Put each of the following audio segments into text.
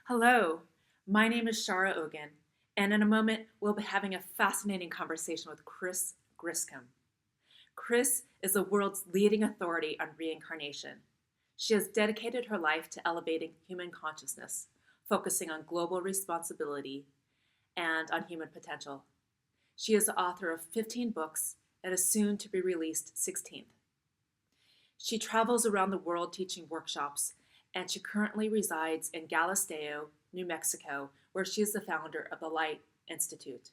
Hello, my name is Shara Ogan, and in a moment we'll be having a fascinating conversation with Chris Griscom. Chris is the world's leading authority on reincarnation. She has dedicated her life to elevating human consciousness, focusing on global responsibility and on human potential. She is the author of 15 books and is soon to be released 16th. She travels around the world teaching workshops, and she currently resides in Galisteo, New Mexico, where she is the founder of the Light Institute.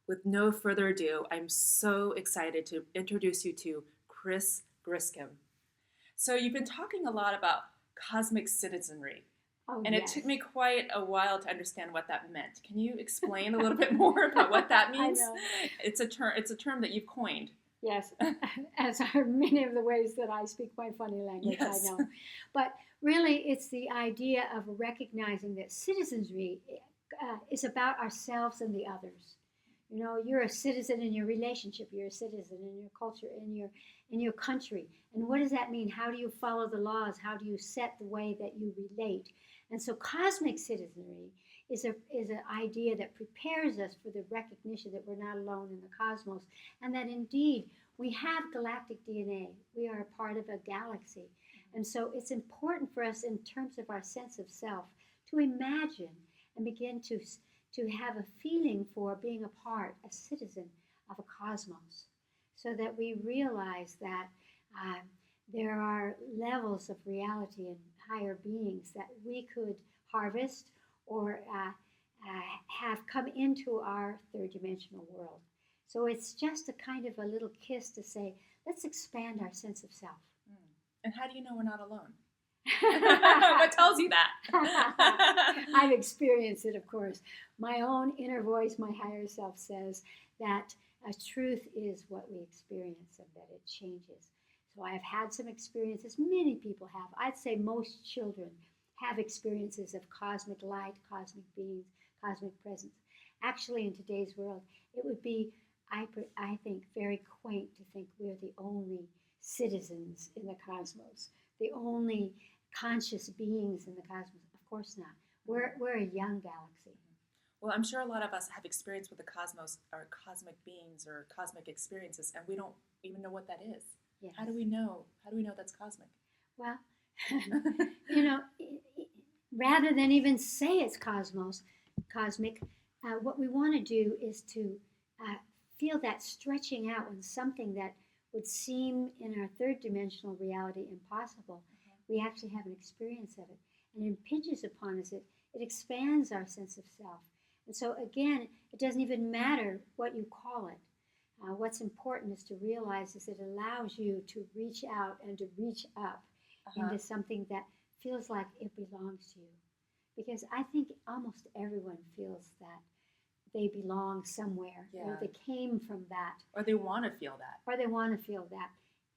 With no further ado, I'm so excited to introduce you to Chris Griscom. So you've been talking a lot about cosmic citizenry, Oh, and it yes. took me quite a while to understand what that meant. Can you explain a little bit more about what that means? I know. It's a term that you've coined. Yes, as are many of the ways that I speak my funny language, Yes. I know. But really, it's the idea of recognizing that citizenry is about ourselves and the others. You know, you're a citizen in your relationship, you're a citizen in your culture, in your country. And what does that mean? How do you follow the laws? How do you set the way that you relate? And so cosmic citizenry is an idea that prepares us for the recognition that we're not alone in the cosmos, and that indeed we have galactic DNA. We are a part of a galaxy. And so it's important for us in terms of our sense of self to imagine and begin to have a feeling for being a part, a citizen of a cosmos, so that we realize that there are levels of reality and higher beings that we could harvest or have come into our third dimensional world. So it's just a kind of a little kiss to say, let's expand our sense of self. And how do you know we're not alone? What tells you that? I've experienced it, of course. My own inner voice, my higher self says that truth is what we experience and that it changes. So I have had some experiences, many people have. I'd say most children have experiences of cosmic light, cosmic beings, cosmic presence. Actually, in today's world, it would be, I think, very quaint to think we're the only citizens in the cosmos, the only conscious beings in the cosmos. Of course not. We're a young galaxy. Well, I'm sure a lot of us have experience with the cosmos or cosmic beings or cosmic experiences, and we don't even know what that is. Yes. How do we know? How do we know that's cosmic? Well, you know, rather than even say it's cosmic, what we want to do is to feel that stretching out when something that would seem in our third dimensional reality impossible, we actually have an experience of it. And it impinges upon us. It expands our sense of self. And so again, it doesn't even matter what you call it. What's important is to realize is it allows you to reach out and to reach up into something that feels like it belongs to you. Because I think almost everyone feels that they belong somewhere. Yeah. Or they came from that. Or they want to feel that. Or they want to feel that.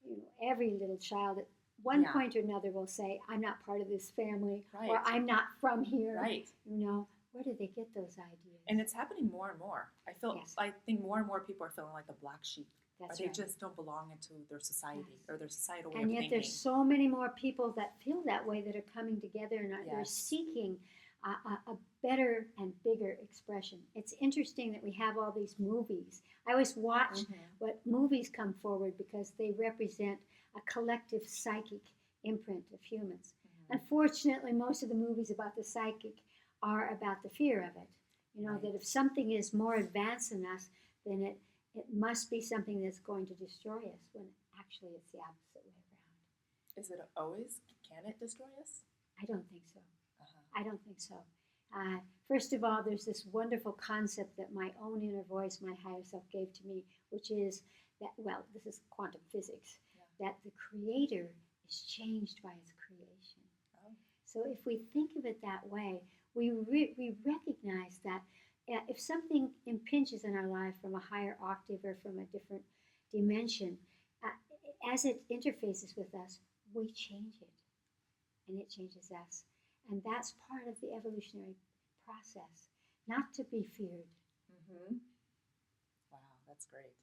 You know, every little child at one point or another will say, I'm not part of this family. Right. Or I'm not from here. Right. You know, where do they get those ideas? And it's happening more and more. I think more and more people are feeling like the black sheep. That's or they right. just don't belong into their society or their societal way And of yet thinking. there's so many more people that feel that way that are coming together and they're Yes. seeking a better and bigger expression. It's interesting that we have all these movies. I always watch what movies come forward because they represent a collective psychic imprint of humans. Unfortunately, most of the movies about the psychic are about the fear of it. You know, that if something is more advanced than us, then it must be something that's going to destroy us, when actually it's the opposite way around. Is it always? Can it destroy us? I don't think so. I don't think so. First of all, there's this wonderful concept that my own inner voice, my higher self, gave to me, which is that, well, this is quantum physics, that the creator is changed by his creation. So if we think of it that way, we recognize that if something impinges in our life from a higher octave or from a different dimension, as it interfaces with us, we change it, and it changes us. And that's part of the evolutionary process, not to be feared. Wow, that's great.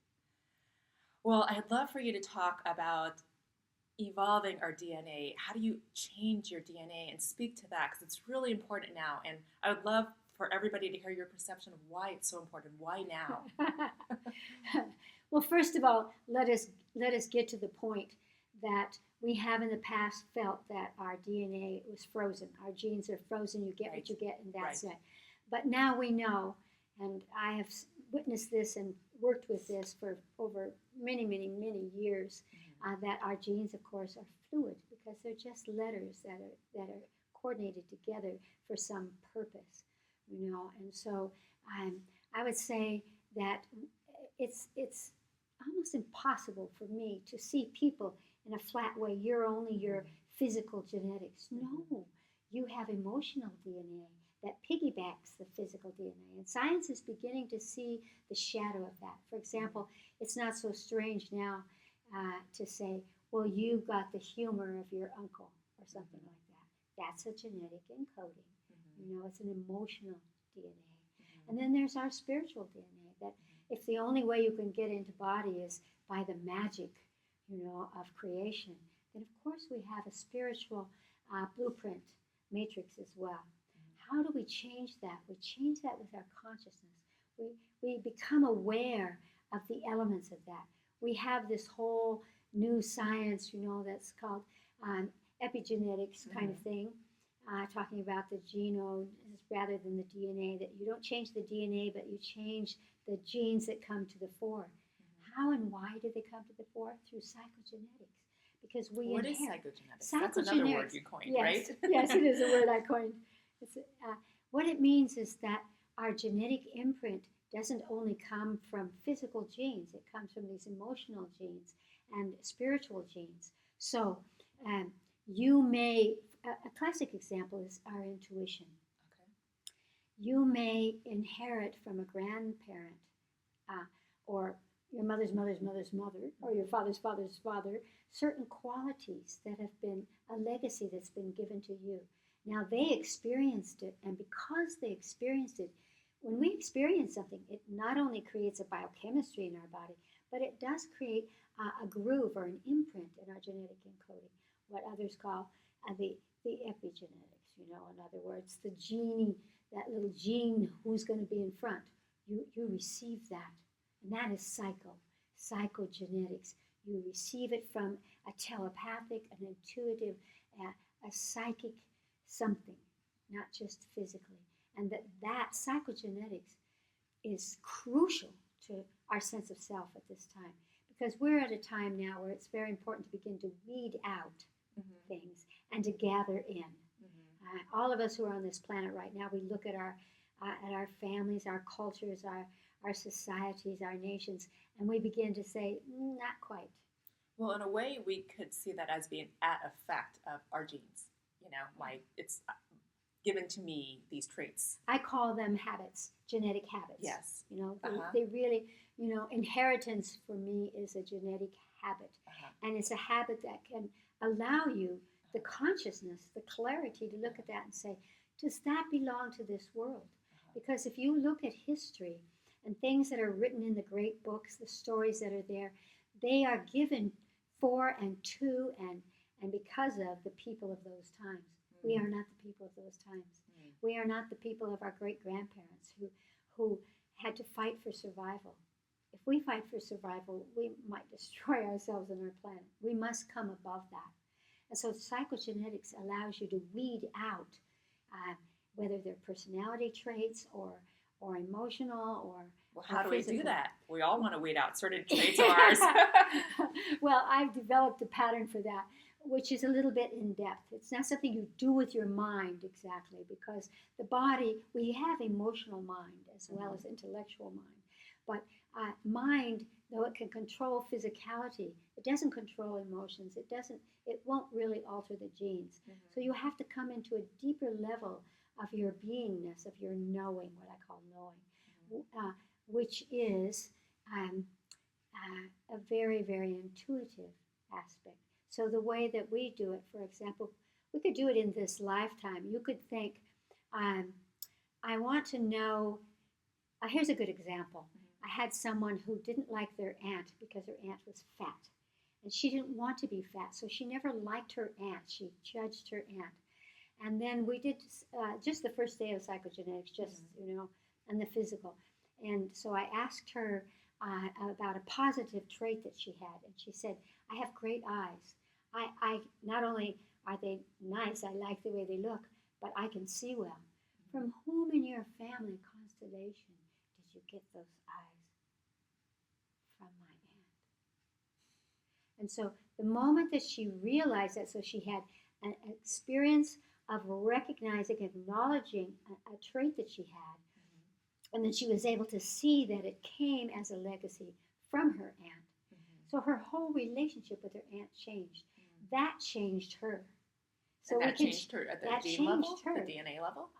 Well, I'd love for you to talk about evolving our DNA, how do you change your DNA and speak to that? Because it's really important now. And I would love for everybody to hear your perception of why it's so important. Why now? Well, first of all, let us get to the point that we have in the past felt that our DNA was frozen. Our genes are frozen. You get what you get, and that's it. But now we know, and I have witnessed this and worked with this for over many, many, many years, that our genes, of course, are fluid because they're just letters that are coordinated together for some purpose, you know. And so I would say that it's almost impossible for me to see people in a flat way. You're only your physical genetics. No, you have emotional DNA that piggybacks the physical DNA. And science is beginning to see the shadow of that. For example, it's not so strange now to say, well, you got the humor of your uncle or something like that. That's a genetic encoding. You know, it's an emotional DNA. And then there's our spiritual DNA, that if the only way you can get into body is by the magic, you know, of creation, then of course we have a spiritual blueprint matrix as well. How do we change that? We change that with our consciousness. We become aware of the elements of that. We have this whole new science, you know, that's called epigenetics kind of thing, talking about the genome rather than the DNA, that you don't change the DNA, but you change the genes that come to the fore. How and why do they come to the fore? Through psychogenetics. Because we What inherit. is psychogenetics? That's another word you coined, yes, right? Yes, it is a word I coined. What it means is that our genetic imprint doesn't only come from physical genes, it comes from these emotional genes and spiritual genes. So you may, a classic example is our intuition. Okay. You may inherit from a grandparent or your mother's mother's mother's mother or your father's father's father certain qualities that have been a legacy that's been given to you. Now they experienced it, and because they experienced it, when we experience something, it not only creates a biochemistry in our body, but it does create a groove or an imprint in our genetic encoding, what others call the epigenetics. You know, in other words, the gene, that little gene who's going to be in front. You receive that, and that is psychogenetics. You receive it from a telepathic, an intuitive, a psychic something, not just physically. And that psychogenetics is crucial to our sense of self at this time, because we're at a time now where it's very important to begin to weed out things and to gather in. All of us who are on this planet right now, we look at our families, our cultures, our societies, our nations, and we begin to say, not quite. Well, in a way, we could see that as being an effect of our genes. You know, like it's given to me these traits. I call them habits, genetic habits. Yes. You know, they really, you know, inheritance for me is a genetic habit. And it's a habit that can allow you the consciousness, the clarity to look at that and say, does that belong to this world? Because if you look at history and things that are written in the great books, the stories that are there, they are given for and to and because of the people of those times. We are not the people of those times. We are not the people of our great-grandparents who had to fight for survival. If we fight for survival, we might destroy ourselves and our planet. We must come above that. And so psychogenetics allows you to weed out whether they're personality traits or emotional or well, how do physical. We do that? We all want to weed out certain traits of ours. Well, I've developed a pattern for that, which is a little bit in depth. It's not something you do with your mind exactly, because the body, we have emotional mind as well as intellectual mind. But mind, though it can control physicality, it doesn't control emotions. It won't really alter the genes. So you have to come into a deeper level of your beingness, of your knowing, what I call knowing, which is a very, very intuitive aspect. So the way that we do it, for example, we could do it in this lifetime. You could think, I want to know, here's a good example. I had someone who didn't like their aunt because her aunt was fat. And she didn't want to be fat, so she never liked her aunt. She judged her aunt. And then we did just the first day of psychogenetics, just, and the physical. And so I asked her about a positive trait that she had. And she said, I have great eyes. I not only are they nice, I like the way they look, but I can see well. From whom in your family constellation did you get those eyes? From my aunt. And so the moment that she realized that, so she had an experience of recognizing, acknowledging a trait that she had, and then she was able to see that it came as a legacy from her aunt. So her whole relationship with her aunt changed. That changed her. So and that changed her at the gene level, the DNA level?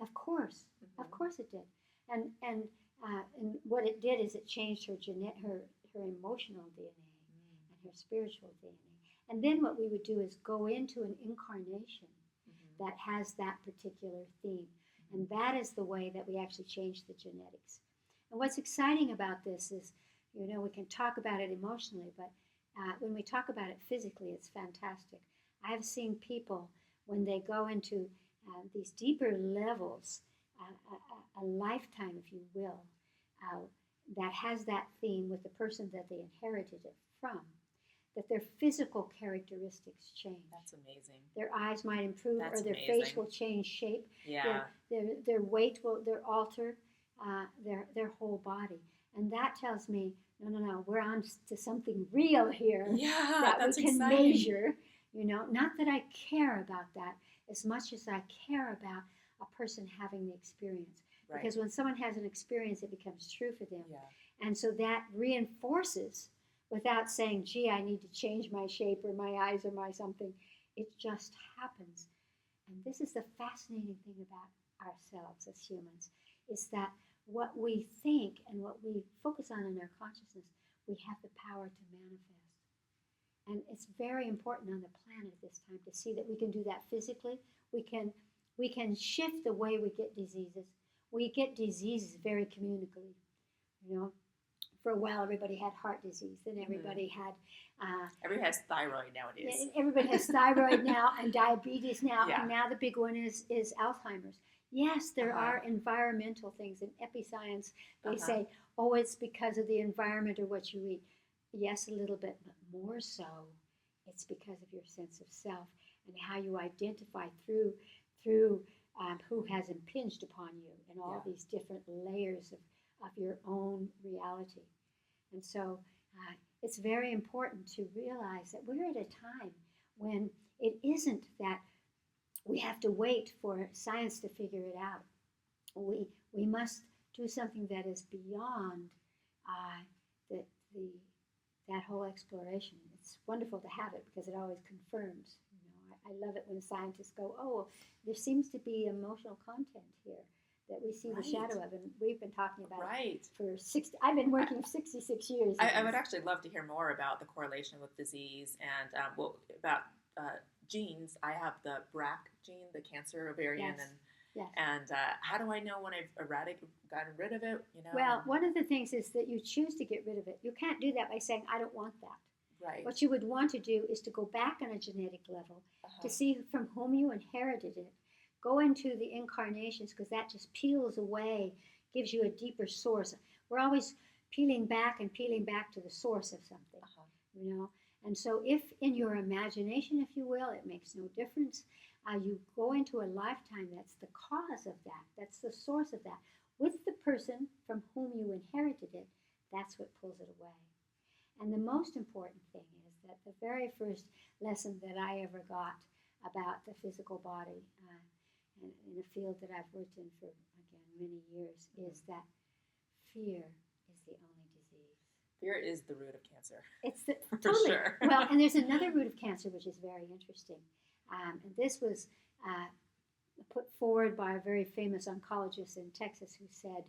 Of course. Of course it did. And what it did is it changed her emotional DNA and her spiritual DNA. And then what we would do is go into an incarnation that has that particular theme. And that is the way that we actually change the genetics. And what's exciting about this is, we can talk about it emotionally, but when we talk about it physically, it's fantastic. I've seen people, when they go into these deeper levels, a lifetime, if you will, that has that theme with the person that they inherited it from, that their physical characteristics change. That's amazing. Their eyes might improve, That's or their amazing. face will change shape. Yeah. Their weight will alter their whole body. And that tells me, no, we're on to something real here. Yeah, that that's we can exciting. measure. Not that I care about that as much as I care about a person having the experience. Right. Because when someone has an experience, it becomes true for them. Yeah. And so that reinforces, without saying, gee, I need to change my shape or my eyes or my something. It just happens. And this is the fascinating thing about ourselves as humans, is that what we think and what we focus on in our consciousness, we have the power to manifest. And it's very important on the planet at this time to see that we can do that physically. We can shift the way we get diseases. We get diseases very communicably. For a while, everybody had heart disease. Then everybody had... everybody has thyroid nowadays. Everybody has thyroid now and diabetes now. Yeah. And now the big one is Alzheimer's. Yes, there are environmental things. In episcience, they say, it's because of the environment or what you eat. Yes, a little bit, but more so, it's because of your sense of self and how you identify through who has impinged upon you and all these different layers of your own reality. And so it's very important to realize that we're at a time when it isn't that we have to wait for science to figure it out. We must do something that is beyond that whole exploration. It's wonderful to have it because it always confirms. I love it when scientists go, there seems to be emotional content here that we see the shadow of, and we've been talking about it for 60. I've been working 66 years. I would actually love to hear more about the correlation with disease and about genes. I have the BRCA gene, the cancer ovarian, and how do I know when I've gotten rid of it? Well, one of the things is that you choose to get rid of it. You can't do that by saying, I don't want that. Right. What you would want to do is to go back on a genetic level to see from whom you inherited it. Go into the incarnations, because that just peels away, gives you a deeper source. We're always peeling back to the source of something, And so if in your imagination, if you will, it makes no difference, you go into a lifetime that's the cause of that, that's the source of that. With the person from whom you inherited it, that's what pulls it away. And the most important thing is that the very first lesson that I ever got about the physical body, in a field that I've worked in for, again, many years, is that fear is the only disease. Fear is the root of cancer. It's for sure. Well, and there's another root of cancer which is very interesting. And this was put forward by a very famous oncologist in Texas who said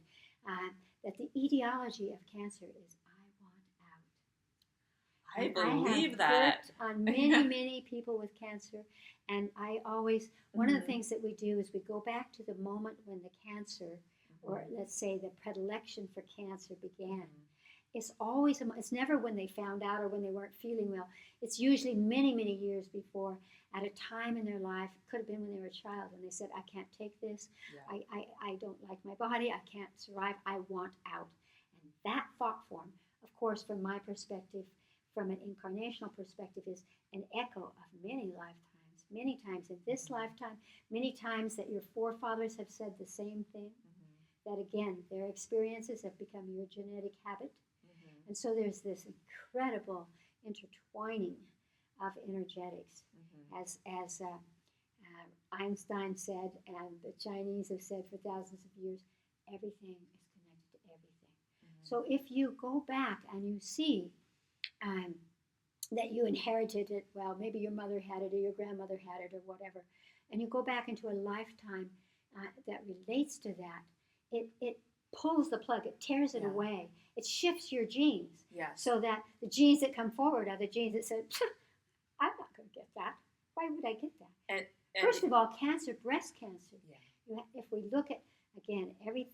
that the etiology of cancer is I believe I have that. worked on many people with cancer, and I always, one of the things that we do is we go back to the moment when the cancer, or let's say the predilection for cancer began, It's always, it's never when they found out or when they weren't feeling well. It's usually many, many years before, at a time in their life. It could have been when they were a child, when they said, I can't take this. Yeah. I don't like my body. I can't survive. I want out. And that thought form, of course, from my perspective, from an incarnational perspective, is an echo of many lifetimes, many times in this lifetime, many times that your forefathers have said the same thing, that again, their experiences have become your genetic habit. And so there's this incredible intertwining of energetics. As Einstein said, and the Chinese have said for thousands of years, everything is connected to everything. So if you go back and you see that you inherited it, well, maybe your mother had it or your grandmother had it or whatever, and you go back into a lifetime that relates to that, it pulls the plug, it tears it away, it shifts your genes, so that the genes that come forward are the genes that said, I'm not going to get that. Why would I get that? And First of all, cancer, breast cancer. If we look at, again, every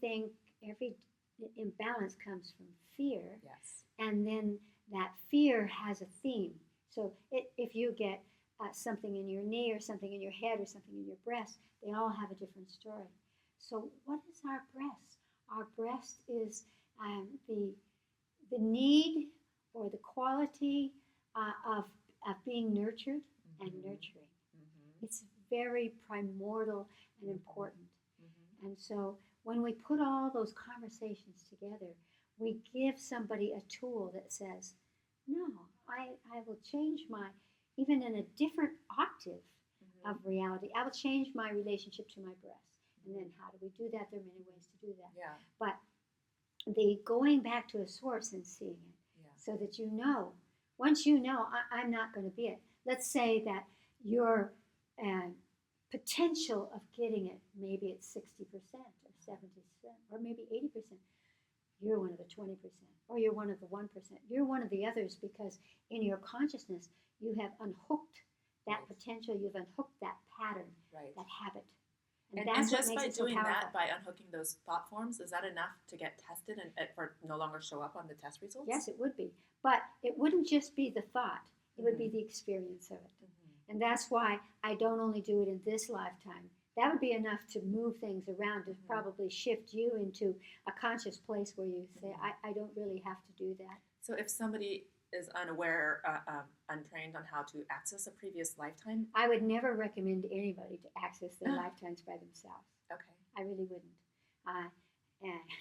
imbalance comes from fear. Yes. And then that fear has a theme. So if you get something in your knee or something in your head or something in your breast, they all have a different story. So what is our breast? Our breast is the need or the quality of being nurtured and nurturing. It's very primordial and important. And so when we put all those conversations together, we give somebody a tool that says, no, I will change even in a different octave of reality, I will change my relationship to my breast. And then how do we do that? There are many ways to do that. Yeah. But the going back to a source and seeing it, so that you know, once you know, I'm not going to be it. Let's say that your potential of getting it, maybe it's 60% or 70% or maybe 80%. You're one of the 20%, or you're one of the 1%. You're one of the others because in your consciousness, you have unhooked that potential, you've unhooked that pattern, that habit. And just by doing that, by unhooking those thought forms, is that enough to get tested and for no longer show up on the test results? Yes, it would be. But it wouldn't just be the thought. It would be the experience of it. And that's why I don't only do it in this lifetime. That would be enough to move things around, to probably shift you into a conscious place where you say, I don't really have to do that. So if somebody is unaware, untrained on how to access a previous lifetime? I would never recommend anybody to access their lifetimes by themselves. Okay. I really wouldn't.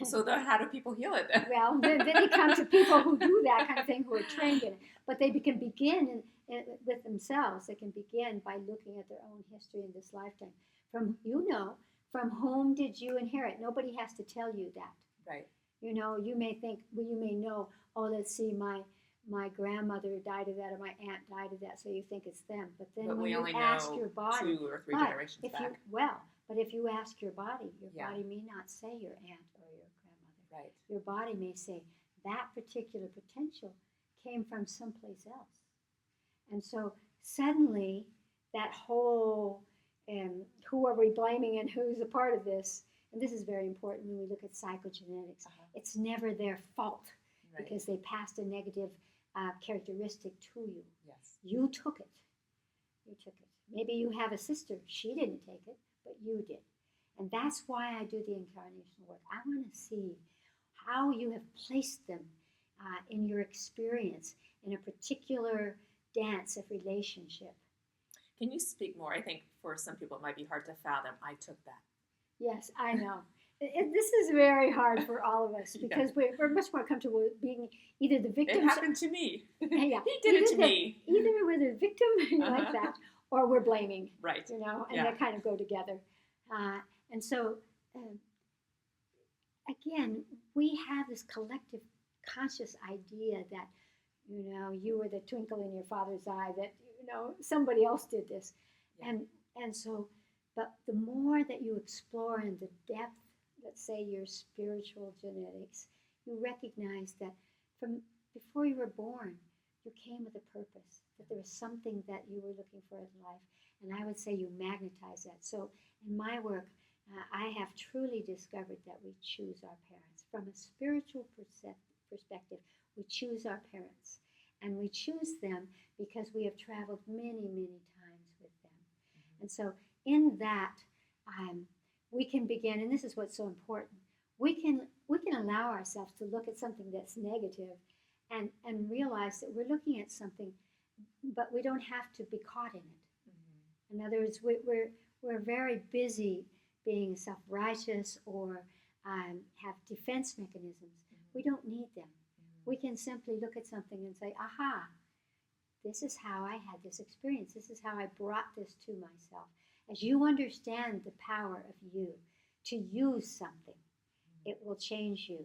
So then how do people heal it then? Well, then they come to people who do that kind of thing, who are trained in it. But they can begin with themselves. They can begin by looking at their own history in this lifetime. From whom did you inherit? Nobody has to tell you that. Right. You may think, well, you may know, oh, let's see, my grandmother died of that, or my aunt died of that, so you think it's them. But then when you ask your body, 2 or 3 generations back. But if you ask your body may not say your aunt or your grandmother. Right. Your body may say that particular potential came from someplace else. And so suddenly that whole who are we blaming and who's a part of this, and this is very important when we look at psychogenetics. It's never their fault because they passed a negative characteristic to you. Yes. You took it. Maybe you have a sister. She didn't take it, but you did. And that's why I do the incarnational work. I want to see how you have placed them in your experience in a particular dance of relationship. Can you speak more? I think for some people it might be hard to fathom. I took that. Yes, I know. This is very hard for all of us because we're much more comfortable with being either the victim. It happened to me. He did it to me. Either we're the victim like that, or we're blaming. Right. And they kind of go together. And so, again, we have this collective conscious idea that, you were the twinkle in your father's eye, that, somebody else did this. Yeah. And so, but the more that you explore in the depth, let's say your spiritual genetics, you recognize that from before you were born, you came with a purpose, that there was something that you were looking for in life. And I would say you magnetize that. So in my work, I have truly discovered that we choose our parents. From a spiritual perspective, We choose our parents. And we choose them because we have traveled many, many times with them. And so in that, we can begin, and this is what's so important, we can allow ourselves to look at something that's negative and realize that we're looking at something, but we don't have to be caught in it. In other words, we're very busy being self-righteous or have defense mechanisms. We don't need them. We can simply look at something and say, aha, this is how I had this experience. This is how I brought this to myself. As you understand the power of you to use something, it will change you.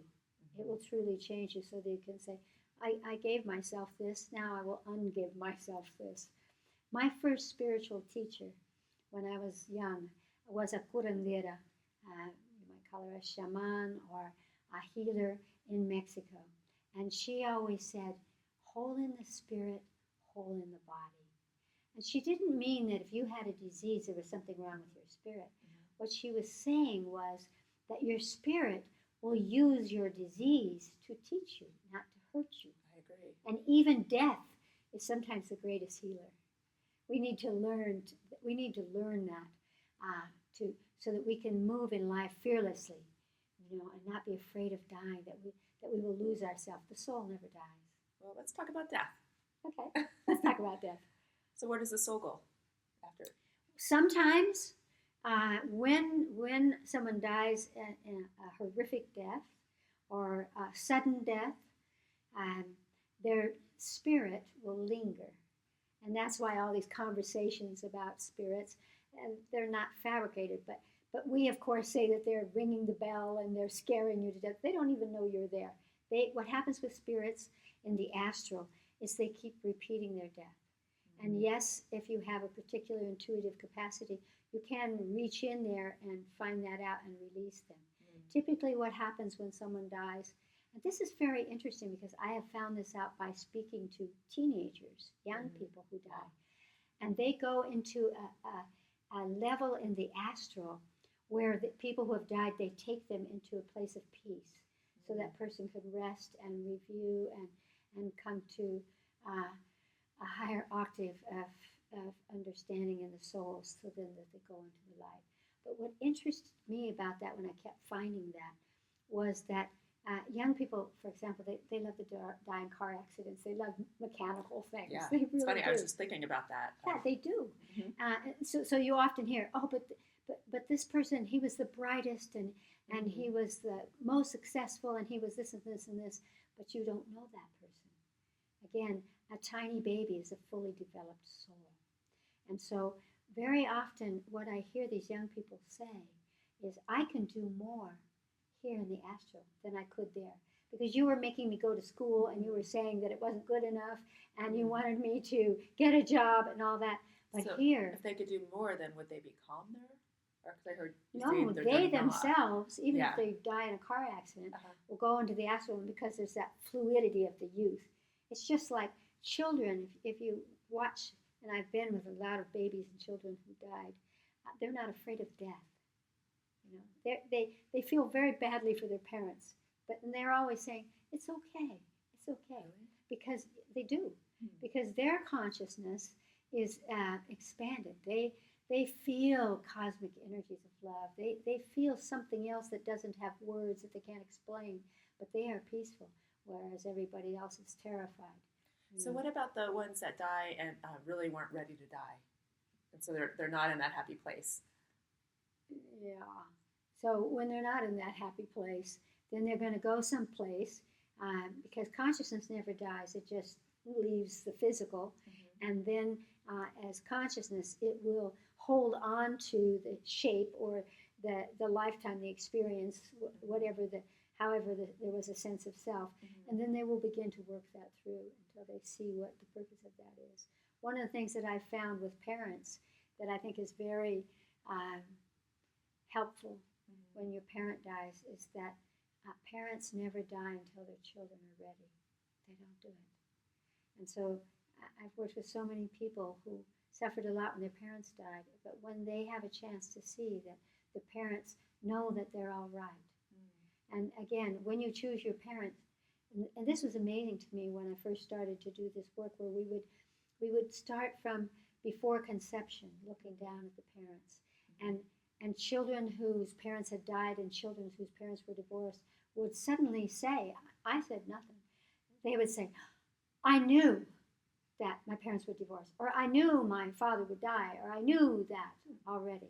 It will truly change you so that you can say, I gave myself this, now I will ungive myself this. My first spiritual teacher when I was young was a curandera. You might call her a shaman or a healer in Mexico. And she always said, whole in the spirit, whole in the body. And she didn't mean that if you had a disease, there was something wrong with your spirit. What she was saying was that your spirit will use your disease to teach you, not to hurt you. I agree. And even death is sometimes the greatest healer. We need to learn that so that we can move in life fearlessly, and not be afraid of dying, that we will lose ourselves. The soul never dies. Well, let's talk about death. Okay, let's talk about death. So where does the soul go after? Sometimes when someone dies in a horrific death or a sudden death, their spirit will linger. And that's why all these conversations about spirits, they're not fabricated, but we, of course, say that they're ringing the bell and they're scaring you to death. They don't even know you're there. What happens with spirits in the astral is they keep repeating their death. And yes, if you have a particular intuitive capacity, you can reach in there and find that out and release them. Typically what happens when someone dies, and this is very interesting because I have found this out by speaking to teenagers, young people who die, and they go into a level in the astral where the people who have died, they take them into a place of peace so that person can rest and review and come to a higher octave of understanding in the soul, so then that they go into the light. But what interested me about that when I kept finding that was that young people, for example, they love to die in car accidents. They love mechanical things. Yeah, they really it's funny. do. I was just thinking about that. Yeah, they do. So you often hear, oh, but this person, he was the brightest and he was the most successful and he was this and this and this, but you don't know that person. Again, a tiny baby is a fully developed soul. And so very often what I hear these young people say is, I can do more here in the astral than I could there. Because you were making me go to school and you were saying that it wasn't good enough and you wanted me to get a job and all that. But so here... if they could do more, then would they be calm there? Or because I heard you No, say they themselves, even if Yeah. they die in a car accident, will go into the astral, and because there's that fluidity of the youth. It's just like children, if you watch, and I've been with a lot of babies and children who died, they're not afraid of death. They feel very badly for their parents, but they're always saying, it's okay, because they do, because their consciousness is expanded. They feel cosmic energies of love. They feel something else that doesn't have words, that they can't explain, but they are peaceful, whereas everybody else is terrified. So what about the ones that die and really weren't ready to die? And so they're not in that happy place. Yeah. So when they're not in that happy place, then they're going to go someplace, because consciousness never dies. It just leaves the physical. And then as consciousness, it will hold on to the shape or the lifetime, the experience, however there was a sense of self. And then they will begin to work that through until they see what the purpose of that is. One of the things that I've found with parents that I think is very helpful when your parent dies is that parents never die until their children are ready. They don't do it. And so I've worked with so many people who suffered a lot when their parents died, but when they have a chance to see that the parents know that they're all right. And again, when you choose your parents, And this was amazing to me when I first started to do this work, where we would start from before conception, looking down at the parents, and children whose parents had died and children whose parents were divorced would suddenly say, I said nothing. They would say, I knew that my parents would divorce, or I knew my father would die, or I knew that already.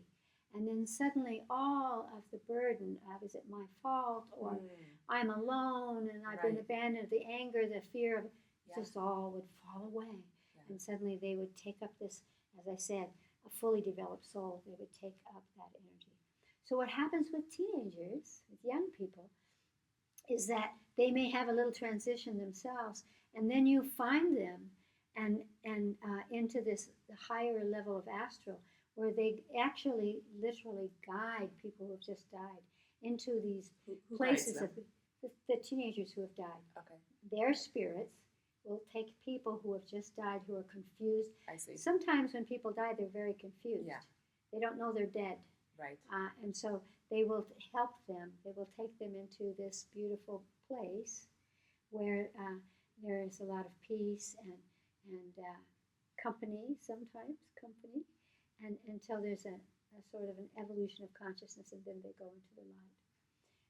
And then suddenly all of the burden of, is it my fault, or I'm alone and I've been abandoned, the anger, the fear of just all would fall away. Yeah. And suddenly they would take up this, as I said, a fully developed soul, they would take up that energy. So what happens with teenagers, with young people, is that they may have a little transition themselves, and then you find them and into this higher level of astral, where they actually literally guide people who have just died into these places of the teenagers who have died. Okay. Their spirits will take people who have just died, who are confused. I see. Sometimes when people die, they're very confused. Yeah. They don't know they're dead. Right. And so they will help them. They will take them into this beautiful place where there is a lot of peace and company, sometimes company, and until there's a sort of an evolution of consciousness, and then they go into the light.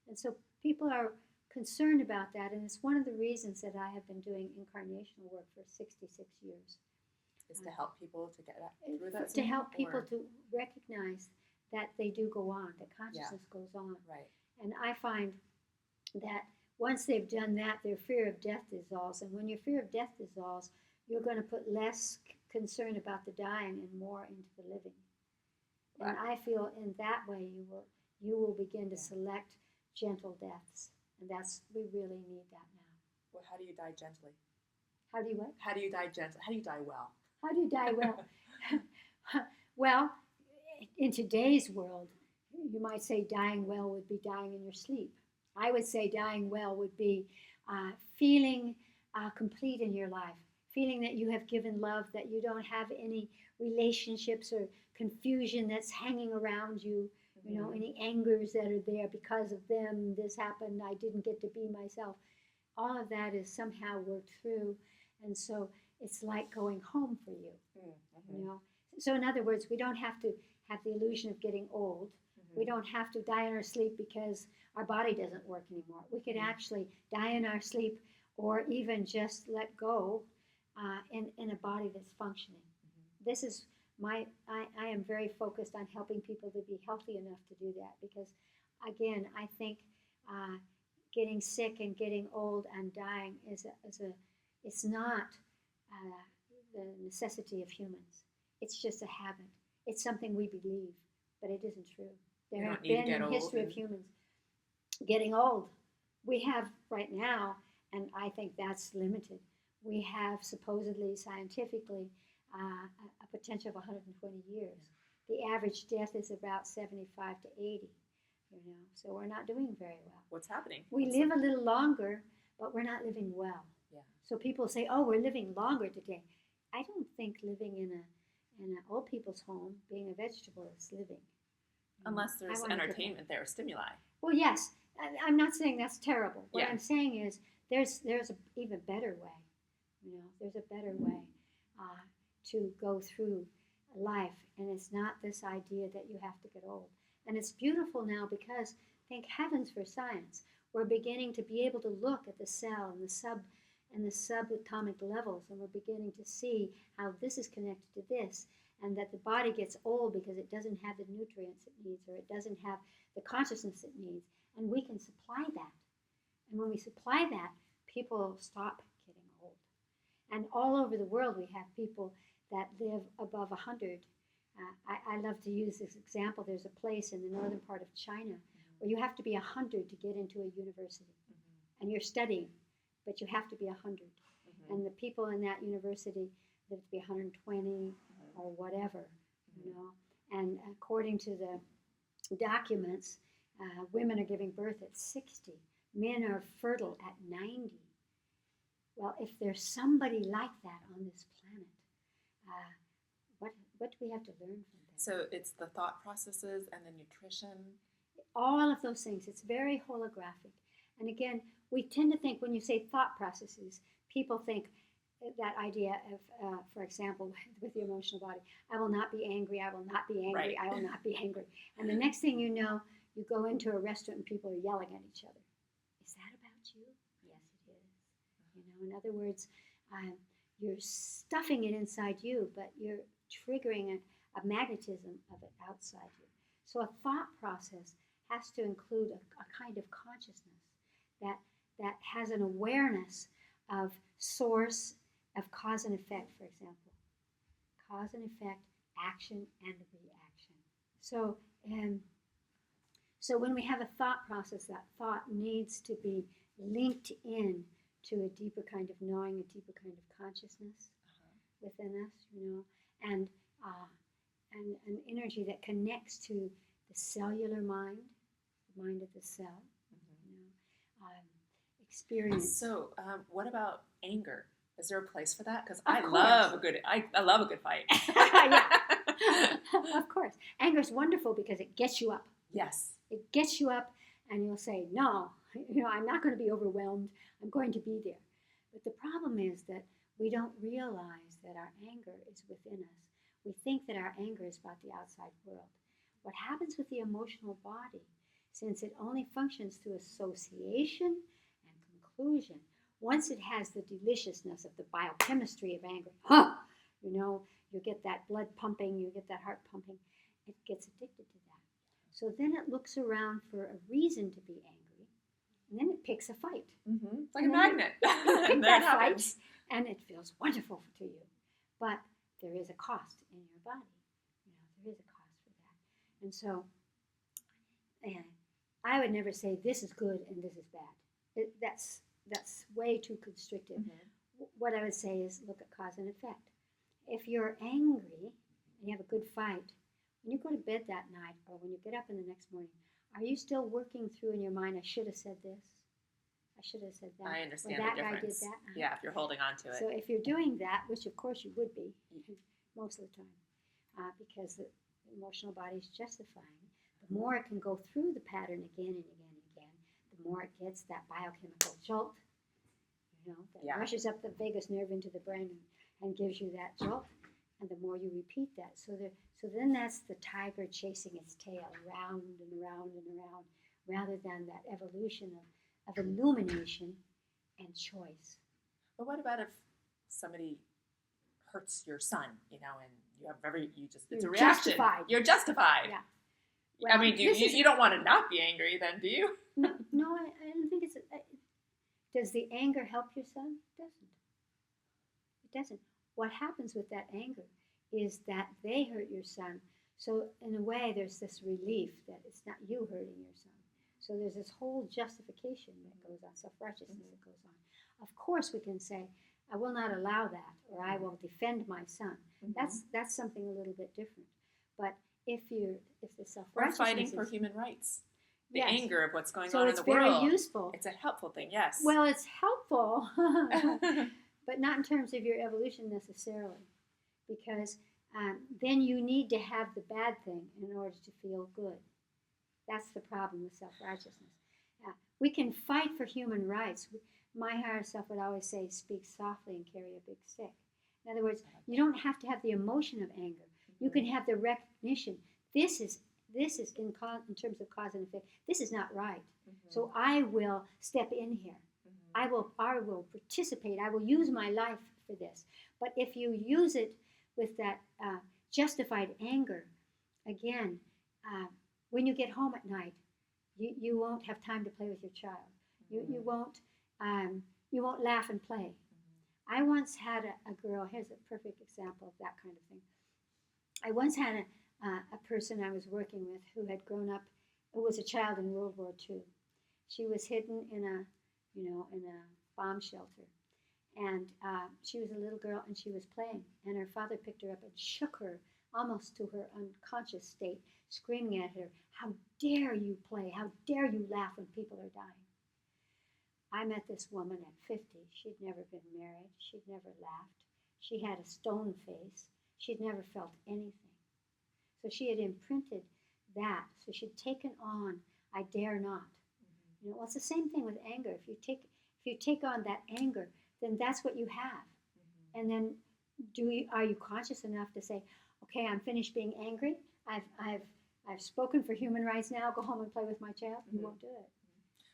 And so people are concerned about that, and it's one of the reasons that I have been doing incarnational work for 66 years. Is to help people to get through that? To help people to recognize that they do go on, that consciousness goes on. Right. And I find that once they've done that, their fear of death dissolves. And when your fear of death dissolves, you're going to put less concern about the dying and more into the living. Right. And I feel in that way you will begin to select gentle deaths. And we really need that now. Well, how do you die gently? How do you what? How do you die gently? How do you die well? How do you die well? Well, in today's world, you might say dying well would be dying in your sleep. I would say dying well would be feeling complete in your life, feeling that you have given love, that you don't have any relationships or confusion that's hanging around you, you know, any angers that are there because of them, this happened, I didn't get to be myself. All of that is somehow worked through, and so it's like going home for you, you know. So in other words, we don't have to have the illusion of getting old. We don't have to die in our sleep because our body doesn't work anymore. We could actually die in our sleep, or even just let go in a body that's functioning. This is I am very focused on helping people to be healthy enough to do that, because again, I think getting sick and getting old and dying it's not the necessity of humans. It's just a habit. It's something we believe, but it isn't true. There have been in history of humans getting old. We have right now, and I think that's limited, we have supposedly scientifically a potential of 120 years. The average death is about 75 to 80, you know, so we're not doing very well. What's happening? We live a little longer, but we're not living well. Yeah. So people say, oh, we're living longer today. I don't think living in an old people's home, being a vegetable, is living. Unless there's entertainment there, stimuli. Well, yes. I'm not saying that's terrible. What I'm saying is there's an even better way. You know, there's a better way to go through life, and it's not this idea that you have to get old. And it's beautiful now because, thank heavens for science, we're beginning to be able to look at the cell and the subatomic levels, and we're beginning to see how this is connected to this, and that the body gets old because it doesn't have the nutrients it needs, or it doesn't have the consciousness it needs, and we can supply that. And when we supply that, people stop getting old. And all over the world, we have people that live above 100. I love to use this example. There's a place in the northern part of China where you have to be 100 to get into a university. And you're studying, but you have to be 100. And the people in that university live to be 120 or whatever, you know. And according to the documents, women are giving birth at 60. Men are fertile at 90. Well, if there's somebody like that on this planet, what do we have to learn from them? So it's the thought processes and the nutrition. All of those things. It's very holographic. And again, we tend to think when you say thought processes, people think that idea of, for example, with the emotional body, I will not be angry, I will not be angry, Right. I will not be angry. And the next thing you know, you go into a restaurant and people are yelling at each other. Is that about you? Yes, it is. You know, in other words, you're stuffing it inside you, but you're triggering a magnetism of it outside you. So a thought process has to include a kind of consciousness that has an awareness of source, of cause and effect, for example. Cause and effect, action and reaction. So when we have a thought process, that thought needs to be linked in to a deeper kind of knowing, a deeper kind of consciousness within us, you know, and an energy that connects to the cellular mind, the mind of the cell, you know, experience. So, what about anger? Is there a place for that? Because Of I course. love a good fight. Of course. Anger is wonderful because it gets you up. Yes. It gets you up and you'll say, no, you know, I'm not going to be overwhelmed. I'm going to be there. But the problem is that we don't realize that our anger is within us. We think that our anger is about the outside world. What happens with the emotional body, since it only functions through association and conclusion, once it has the deliciousness of the biochemistry of anger, you know, you get that blood pumping, you get that heart pumping, it gets addicted to that. So then it looks around for a reason to be angry, and then it picks a fight. Mm-hmm. It's like a magnet. You pick that fight, and it feels wonderful to you. But there is a cost in your body. You know, there is a cost for that. And so I would never say this is good and this is bad. That's way too constrictive. Mm-hmm. What I would say is look at cause and effect. If you're angry and you have a good fight, when you go to bed that night or when you get up in the next morning, are you still working through in your mind, I should have said this? I should have said that. I understand or that the difference. Guy did that. Yeah, if you're holding on to it. So if you're doing that, which of course you would be most of the time, because the emotional body is justifying, the more it can go through the pattern again and again and again, the more it gets that biochemical jolt, you know, that rushes up the vagus nerve into the brain and gives you that jolt. And the more you repeat that, so then that's the tiger chasing its tail around and around and around, rather than that evolution of illumination and choice. But what about if somebody hurts your son, you know, and you have it's a reaction. Justified. You're justified. Yeah. Well, I mean, you don't want to not be angry then, do you? No, I don't think it's... does the anger help your son? It doesn't. It doesn't. What happens with that anger is that they hurt your son. So in a way, there's this relief that it's not you hurting your son. So there's this whole justification that goes on, self-righteousness that goes on. Of course, we can say, I will not allow that, or I will defend my son. That's something a little bit different. But if the self-righteousness We're fighting for human rights. The anger of what's going on in the world. So it's very useful. It's a helpful thing, yes. Well, it's helpful, but not in terms of your evolution necessarily, because then you need to have the bad thing in order to feel good. That's the problem with self-righteousness. We can fight for human rights. My higher self would always say, speak softly and carry a big stick. In other words, you don't have to have the emotion of anger. You can have the recognition. This is in terms of cause and effect. This is not right. So I will step in here. I will participate. I will use my life for this. But if you use it with that justified anger, again, when you get home at night, you won't have time to play with your child. You won't laugh and play. I once had a girl. Here's a perfect example of that kind of thing. I once had a person I was working with who had grown up, who was a child in World War II. She was hidden in a bomb shelter, and she was a little girl, and she was playing, and her father picked her up and shook her almost to her unconscious state, screaming at her, "How dare you play? How dare you laugh when people are dying?" I met this woman at 50. She'd never been married. She'd never laughed. She had a stone face. She'd never felt anything. So she had imprinted that. So she'd taken on, I dare not. You know, well, it's the same thing with anger. If you take on that anger, then that's what you have. And then are you conscious enough to say, okay, I'm finished being angry. I've spoken for human rights now. Go home and play with my child. You won't do it.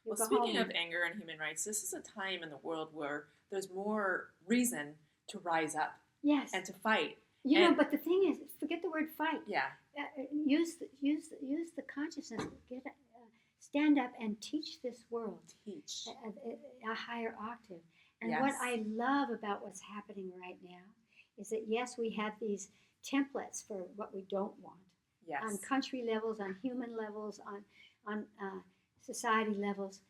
Well, speaking of anger and human rights, this is a time in the world where there's more reason to rise up. Yes. And to fight. You know, but the thing is, forget the word fight. Yeah. Use the consciousness. Stand up and teach this world. Teach. A higher octave. And yes. what I love about what's happening right now is that, yes, we have these templates for what we don't want. Yes. On country levels, on human levels, on society levels.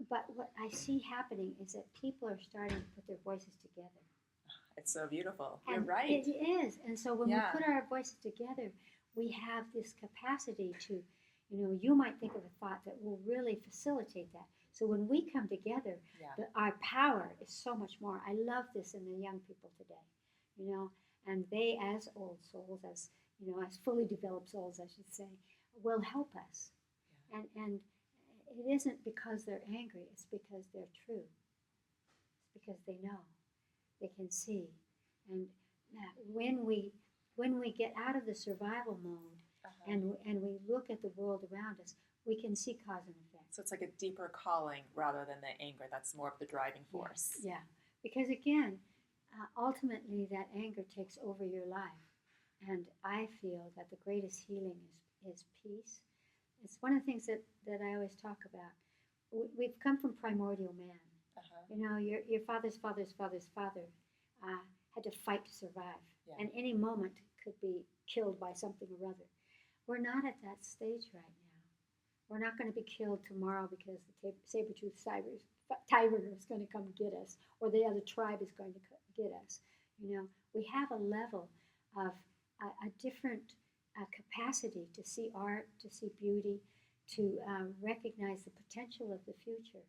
But what I see happening is that people are starting to put their voices together. It's so beautiful. And you're right. It is. And so when we put our voices together, we have this capacity to, you might think of a thought that will really facilitate that. So when we come together, our power is so much more. I love this in the young people today, and they, as old souls, as fully developed souls, I should say, will help us. Yeah. And it isn't because they're angry, it's because they're true. It's because they know. They can see. And when we get out of the survival mode and we look at the world around us, we can see cause and effect. So it's like a deeper calling rather than the anger. That's more of the driving force. Yeah. Because again, ultimately that anger takes over your life. And I feel that the greatest healing is peace. It's one of the things that I always talk about. We've come from primordial man. Your father's father's father's father had to fight to survive. Yeah. And any moment could be killed by something or other. We're not at that stage right now. We're not going to be killed tomorrow because the saber-toothed tiger is going to come get us, or the other tribe is going to get us. We have a level of a different capacity to see art, to see beauty, to recognize the potential of the future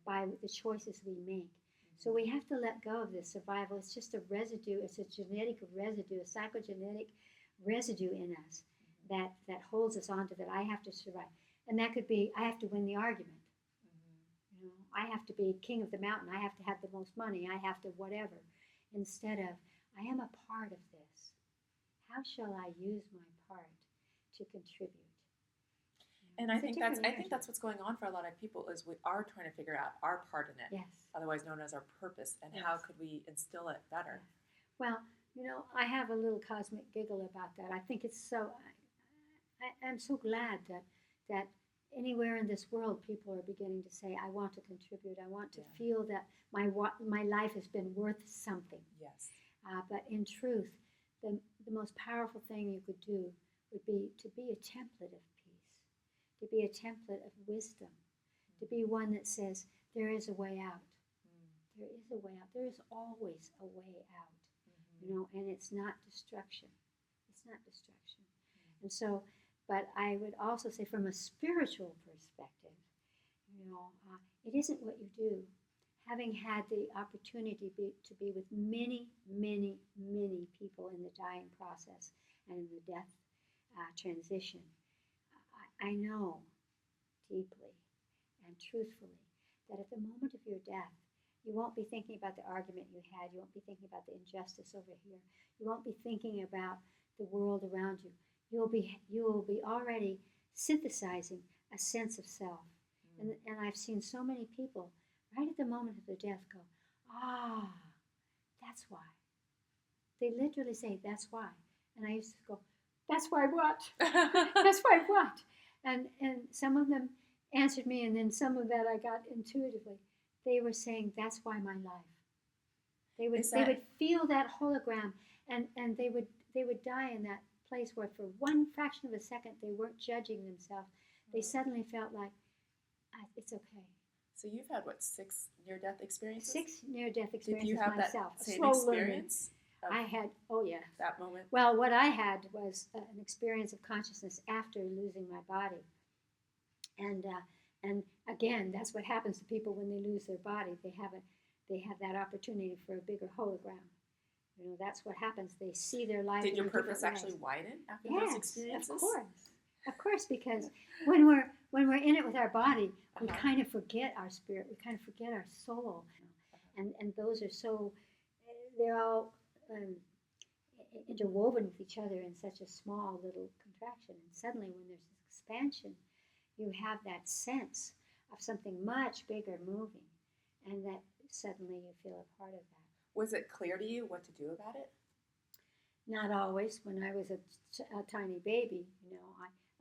by the choices we make. So we have to let go of this survival. It's just a residue. It's a genetic residue, a psychogenetic residue in us that holds us onto that. I have to survive. And that could be, I have to win the argument. I have to be king of the mountain. I have to have the most money. I have to whatever. Instead of, I am a part of this. How shall I use my part to contribute? And I think that's what's going on for a lot of people is we are trying to figure out our part in it. Yes. Otherwise known as our purpose, and how could we instill it better? Well, I have a little cosmic giggle about that. I think it's so. I'm so glad that anywhere in this world, people are beginning to say, "I want to contribute. I want to feel that my life has been worth something." Yes. But in truth, the most powerful thing you could do would be to be a template of peace, to be a template of wisdom, to be one that says there is a way out. There is a way out. There is always a way out, and it's not destruction. It's not destruction. And so, but I would also say from a spiritual perspective, it isn't what you do. Having had the opportunity to be with many, many, many people in the dying process and in the death transition, I know deeply and truthfully that at the moment of your death, you won't be thinking about the argument you had. You won't be thinking about the injustice over here. You won't be thinking about the world around you. You will be already synthesizing a sense of self. And I've seen so many people right at the moment of their death go, that's why. They literally say, that's why. And I used to go, that's why what? That's why what? And some of them answered me, and then some of that I got intuitively. They were saying, that's why my life. They would feel that hologram, and they would die in that place where for one fraction of a second they weren't judging themselves. They suddenly felt like, it's okay. So you've had, 6 near-death experiences? 6 near-death experiences Did you have myself. That same experience? I had, oh yes. That moment? Well, what I had was an experience of consciousness after losing my body. And again, that's what happens to people when they lose their body. They have that opportunity for a bigger hologram. That's what happens. They see their life. Did your purpose actually widen after those experiences? Of course, because when when we're in it with our body, we Uh-huh. kind of forget our spirit. We kind of forget our soul, and those are so they're all interwoven with each other in such a small little contraction. And suddenly, when there's this expansion, you have that sense of something much bigger moving, and that suddenly you feel a part of that. Was it clear to you what to do about it? Not always. When I was a tiny baby,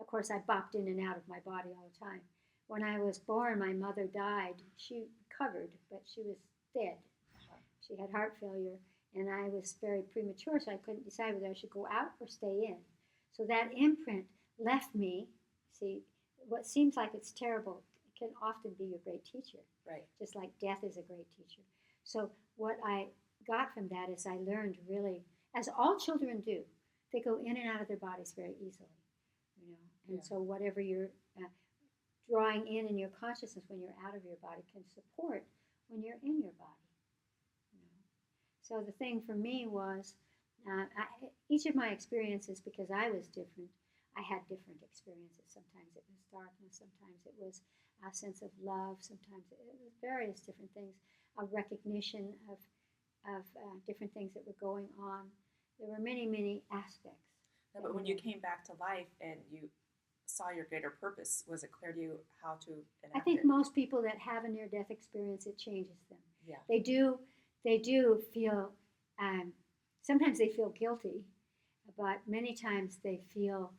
of course, I bopped in and out of my body all the time. When I was born, my mother died. She recovered, but she was dead. Uh-huh. She had heart failure, and I was very premature, so I couldn't decide whether I should go out or stay in. So that imprint left me. See, what seems like it's terrible can often be your great teacher. Right. Just like death is a great teacher. So what I got from that is I learned really, as all children do, they go in and out of their bodies very easily, And Yeah. so whatever you're drawing in your consciousness when you're out of your body can support when you're in your body. So the thing for me was, each of my experiences, because I was different, I had different experiences. Sometimes it was darkness, sometimes it was a sense of love, sometimes it was various different things, a recognition of different things that were going on. There were many, many aspects. No, but when you came back to life and you saw your greater purpose, was it clear to you how to enact I think it? most people that have a near-death experience, it changes them. Yeah. They do feel, sometimes they feel guilty, but many times they feel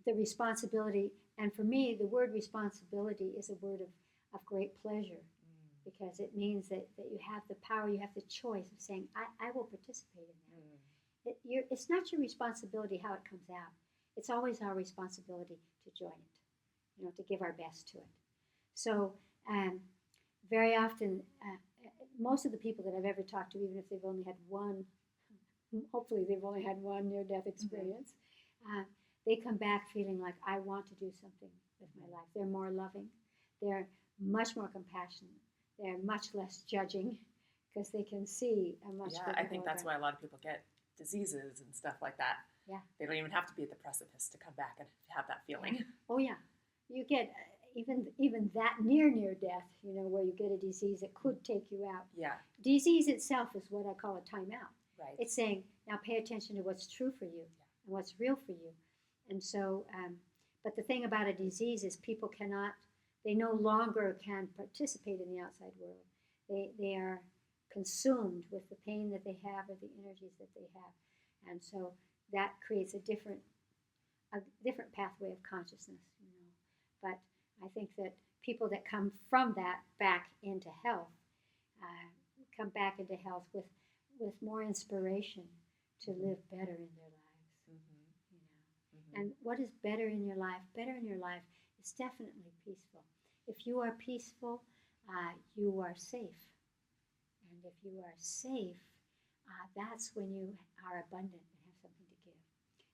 the responsibility. And for me, the word responsibility is a word of great pleasure, because it means that you have the power, you have the choice of saying, I will participate in that. It's not your responsibility how it comes out. It's always our responsibility to join it, to give our best to it. So very often, most of the people that I've ever talked to, even if they've only had one, hopefully they've only had one near-death experience, they come back feeling like, I want to do something with my life. They're more loving. They're much more compassionate. They're much less judging, because they can see a much bigger I think that's program. why a lot of people get diseases and stuff like that. Yeah. They don't even have to be at the precipice to come back and have that feeling. Oh, yeah. You get even that near death, where you get a disease that could take you out. Yeah. Disease itself is what I call a timeout. Right. It's saying, now pay attention to what's true for you and what's real for you. And so, but the thing about a disease is people they no longer can participate in the outside world. They are consumed with the pain that they have or the energies that they have. And so that creates a different pathway of consciousness, But I think that people that come from that back into health come back into health with more inspiration to live better in their lives. And what is better in your life? Better in your life is definitely peaceful. If you are peaceful, you are safe. And if you are safe, that's when you are abundant and have something to give.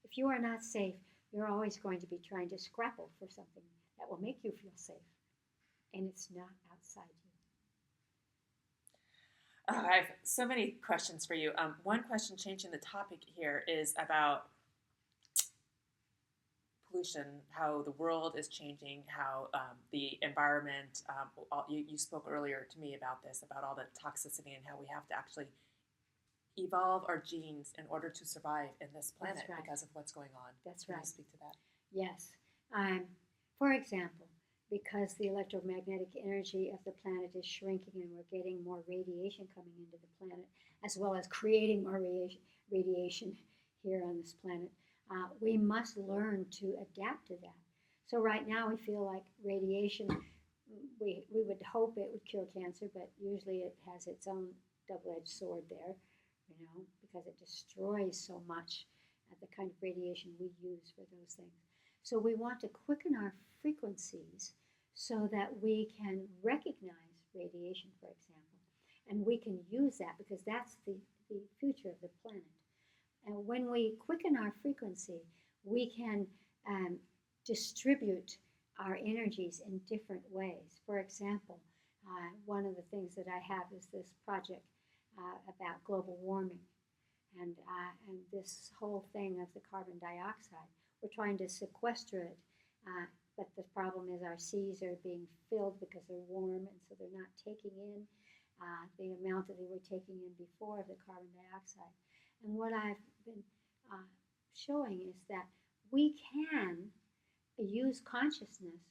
If you are not safe, you're always going to be trying to scrapple for something that will make you feel safe. And it's not outside you. I have so many questions for you. One question, changing the topic here, is about pollution, how the world is changing, how the environment, you spoke earlier to me about this, about all the toxicity and how we have to actually evolve our genes in order to survive in this planet because of what's going on. That's right. Can you speak to that? Yes. For example, because the electromagnetic energy of the planet is shrinking and we're getting more radiation coming into the planet, as well as creating more radiation here on this planet, we must learn to adapt to that. So right now we feel like radiation, we would hope it would cure cancer, but usually it has its own double-edged sword there, because it destroys so much of the kind of radiation we use for those things. So we want to quicken our frequencies so that we can recognize radiation, for example, and we can use that because that's the future of the planet. And when we quicken our frequency, we can distribute our energies in different ways. For example, one of the things that I have is this project about global warming and this whole thing of the carbon dioxide. We're trying to sequester it But the problem is our seas are being filled because they're warm, and so they're not taking in the amount that they were taking in before of the carbon dioxide. And what I've been showing is that we can use consciousness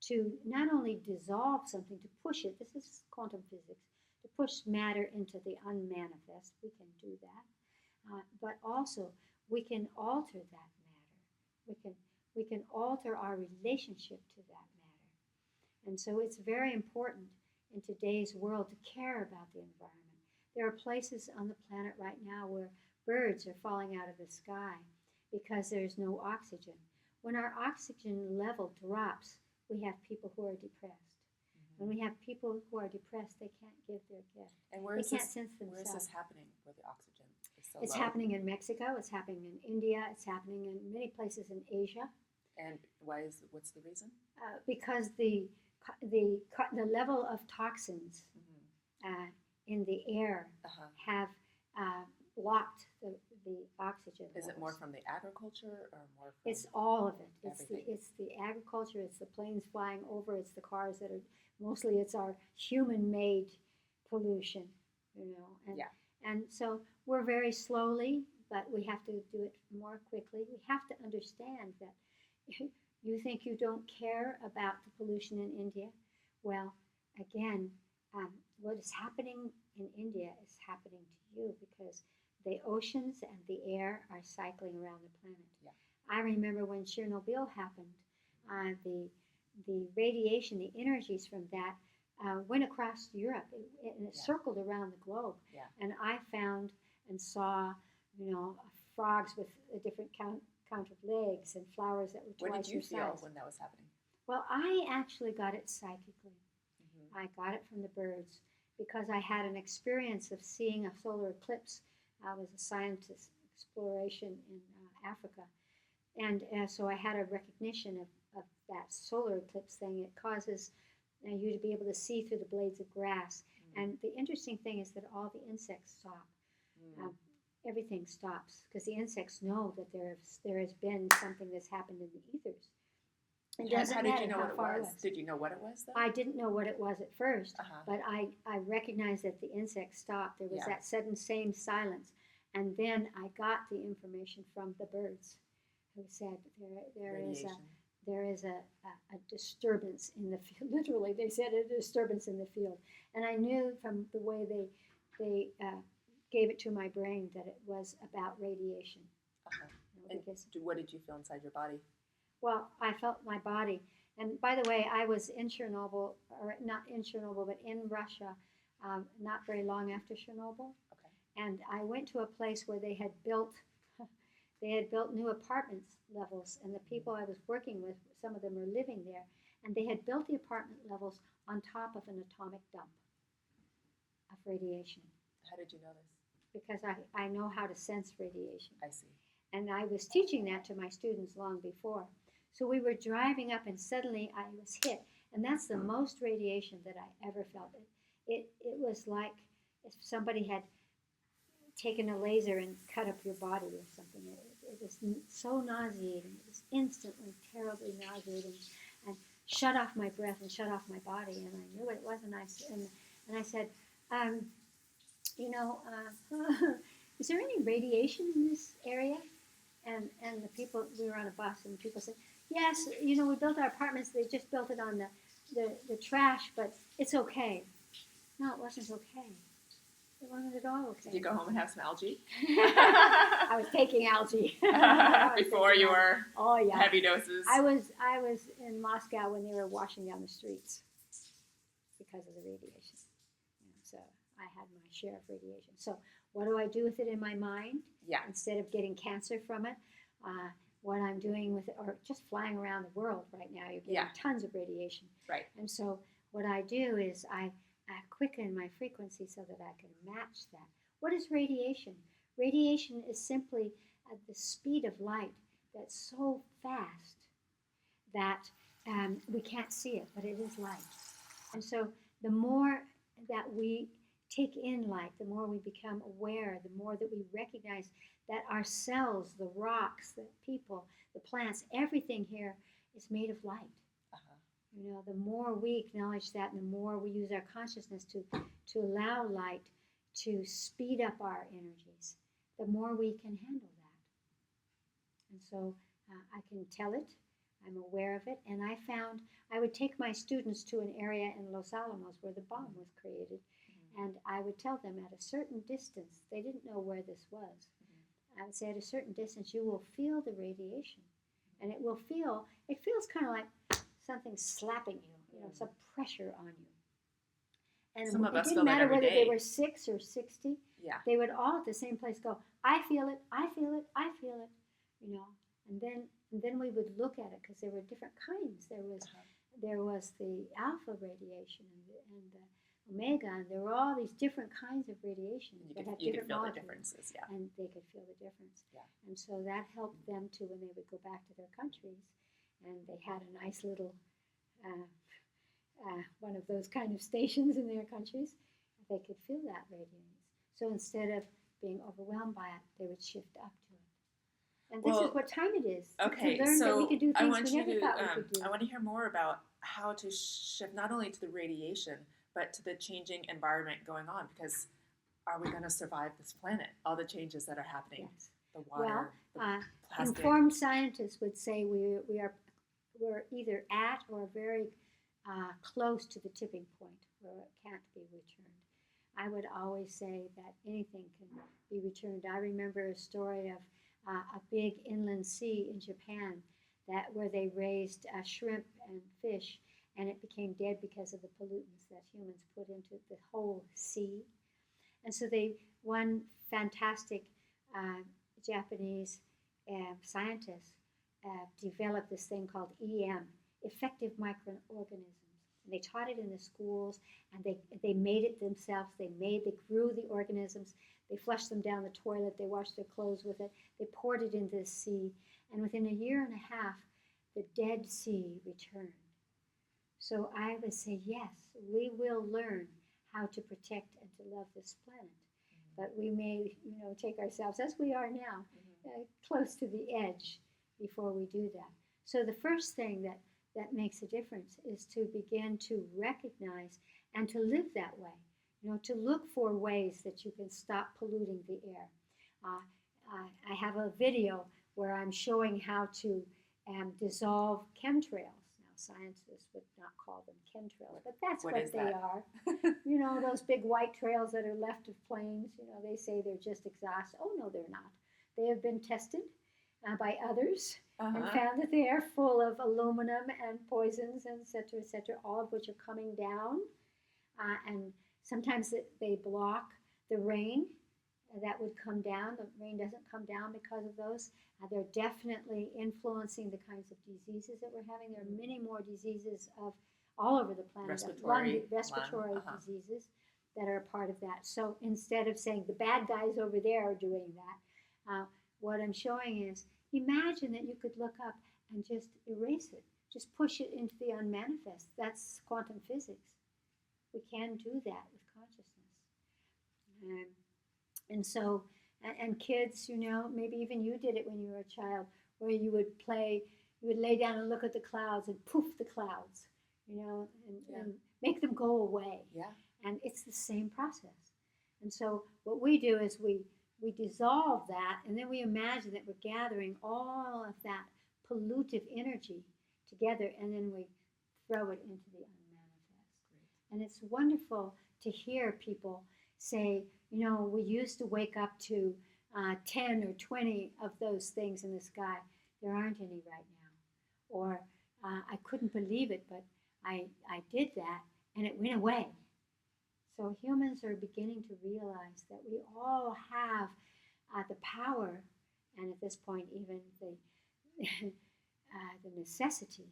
to not only dissolve something, to push it, this is quantum physics, to push matter into the unmanifest, we can do that, but also we can alter that matter. We can alter our relationship to that matter. And so it's very important in today's world to care about the environment. There are places on the planet right now where birds are falling out of the sky because there's no oxygen. When our oxygen level drops, we have people who are depressed. When we have people who are depressed, they can't give their gift. And they can't sense themselves. Where is this happening where the oxygen is so It's low? happening in Mexico. It's happening in India. It's happening in many places in Asia. And what's the reason? Because the level of toxins in the air have blocked the oxygen Is levels. it more from the agriculture or more from It's all of it. everything? It's the agriculture, it's the planes flying over, it's the cars that are, mostly it's our human-made pollution, And so we're very slowly, but we have to do it more quickly. We have to understand that you think you don't care about the pollution in India. Well, again, what is happening in India is happening to you because the oceans and the air are cycling around the planet. Yeah. I remember when Chernobyl happened, the radiation, the energies from that went across Europe and it circled around the globe. Yeah. And I found and saw, frogs with a different count of legs and flowers that were twice your size. What did you feel when that was happening? Well, I actually got it psychically. I got it from the birds because I had an experience of seeing a solar eclipse. I was a scientist exploration in Africa. And so I had a recognition of that solar eclipse thing. It causes you to be able to see through the blades of grass. And the interesting thing is that all the insects stop. Everything stops because the insects know that there has been something that's happened in the ethers. How did you know what it was? Did you know what it was, though? I didn't know what it was at first, but I recognized that the insects stopped. There was that sudden same silence. And then I got the information from the birds who said there is a disturbance in the field. Literally, they said a disturbance in the field. And I knew from the way they gave it to my brain that it was about radiation. And what did you feel inside your body? Well, I felt my body. And by the way, I was in Chernobyl, or not in Chernobyl, but in Russia, not very long after Chernobyl. Okay. And I went to a place where they had built new apartment levels, and the people I was working with, some of them were living there, and they had built the apartment levels on top of an atomic dump of radiation. How did you know this? Because I know how to sense radiation. I see. And I was teaching that to my students long before. So we were driving up and suddenly I was hit. And that's the most radiation that I ever felt. It was like if somebody had taken a laser and cut up your body or something. It was so nauseating. It was instantly, terribly nauseating. And shut off my breath and shut off my body. And I knew it wasn't. And I said, is there any radiation in this area? And the people, we were on a bus, and people said, yes, we built our apartments. They just built it on the trash, but it's okay. No, it wasn't okay. It wasn't at all okay. Did you go home and have some algae? I was taking algae. Before you were heavy doses. I was in Moscow when they were washing down the streets because of the radiation. So I had my share of radiation. So what do I do with it in my mind? Yeah. Instead of getting cancer from it, what I'm doing with it, or just flying around the world right now, you're getting tons of radiation. Right. And so what I do is I quicken my frequency so that I can match that. What is radiation? Radiation is simply at the speed of light that's so fast that we can't see it, but it is light. And so the more that we take in light, the more we become aware, the more that we recognize that our cells, the rocks, the people, the plants, everything here is made of light. Uh-huh. You know, the more we acknowledge that, and the more we use our consciousness to allow light to speed up our energies, the more we can handle that. And so I can tell it, I'm aware of it, and I found I would take my students to an area in Los Alamos where the bomb was created, and I would tell them at a certain distance, they didn't know where this was, I would say at a certain distance you will feel the radiation, and it feels kind of like something slapping you, some pressure on you. And Some of it us didn't feel that matter every whether day. they were 6 or 60, Yeah. they would all at the same place go, I feel it, I feel it, I feel it, and then we would look at it because there were different kinds. There was the alpha radiation and the omega, and there were all these different kinds of radiation that had You could different feel the molecules, differences, yeah. and they could feel the difference. Yeah. And so that helped them to, when they would go back to their countries, and they had a nice little one of those kind of stations in their countries, they could feel that radiance. So instead of being overwhelmed by it, they would shift up to it. And this is what time it is. Okay, to learn that we could do things we never thought we could do. I want to hear more about how to shift not only to the radiation, but to the changing environment going on, because are we going to survive this planet? All the changes that are happening, Yes. the water, the plastic. Informed scientists would say we're either at or very close to the tipping point where it can't be returned. I would always say that anything can be returned. I remember a story of a big inland sea in Japan where they raised shrimp and fish, and it became dead because of the pollutants that humans put into the whole sea. And so one fantastic Japanese scientist developed this thing called EM, effective microorganisms. And they taught it in the schools, and they made it themselves. They grew the organisms. They flushed them down the toilet. They washed their clothes with it. They poured it into the sea. And within a year and a half, the Dead Sea returned. So I would say, yes, we will learn how to protect and to love this planet. But we may, take ourselves, as we are now, close to the edge before we do that. So the first thing that makes a difference is to begin to recognize and to live that way. To look for ways that you can stop polluting the air. I have a video where I'm showing how to dissolve chemtrails. Now, scientists would not call them chemtrails, but that's what they are. Those big white trails that are left of planes, they say they're just exhaust. Oh, no, they're not. They have been tested by others and found that they are full of aluminum and poisons, and et cetera, all of which are coming down. And sometimes they block the rain that would come down. The rain doesn't come down because of those. They're definitely influencing the kinds of diseases that we're having. There are many more diseases all over the planet, respiratory diseases that are a part of that. So instead of saying the bad guys over there are doing that, what I'm showing is, imagine that you could look up and just erase it. Just push it into the unmanifest. That's quantum physics. We can do that with consciousness. And so, and kids, maybe even you did it when you were a child, where you would lay down and look at the clouds and poof the clouds, and make them go away. Yeah. And it's the same process. And so what we do is we dissolve that, and then we imagine that we're gathering all of that pollutive energy together, and then we throw it into the unmanifest. And it's wonderful to hear people say, we used to wake up to 10 or 20 of those things in the sky. There aren't any right now. Or I couldn't believe it, but I did that, and it went away. So humans are beginning to realize that we all have the power, and at this point even the necessity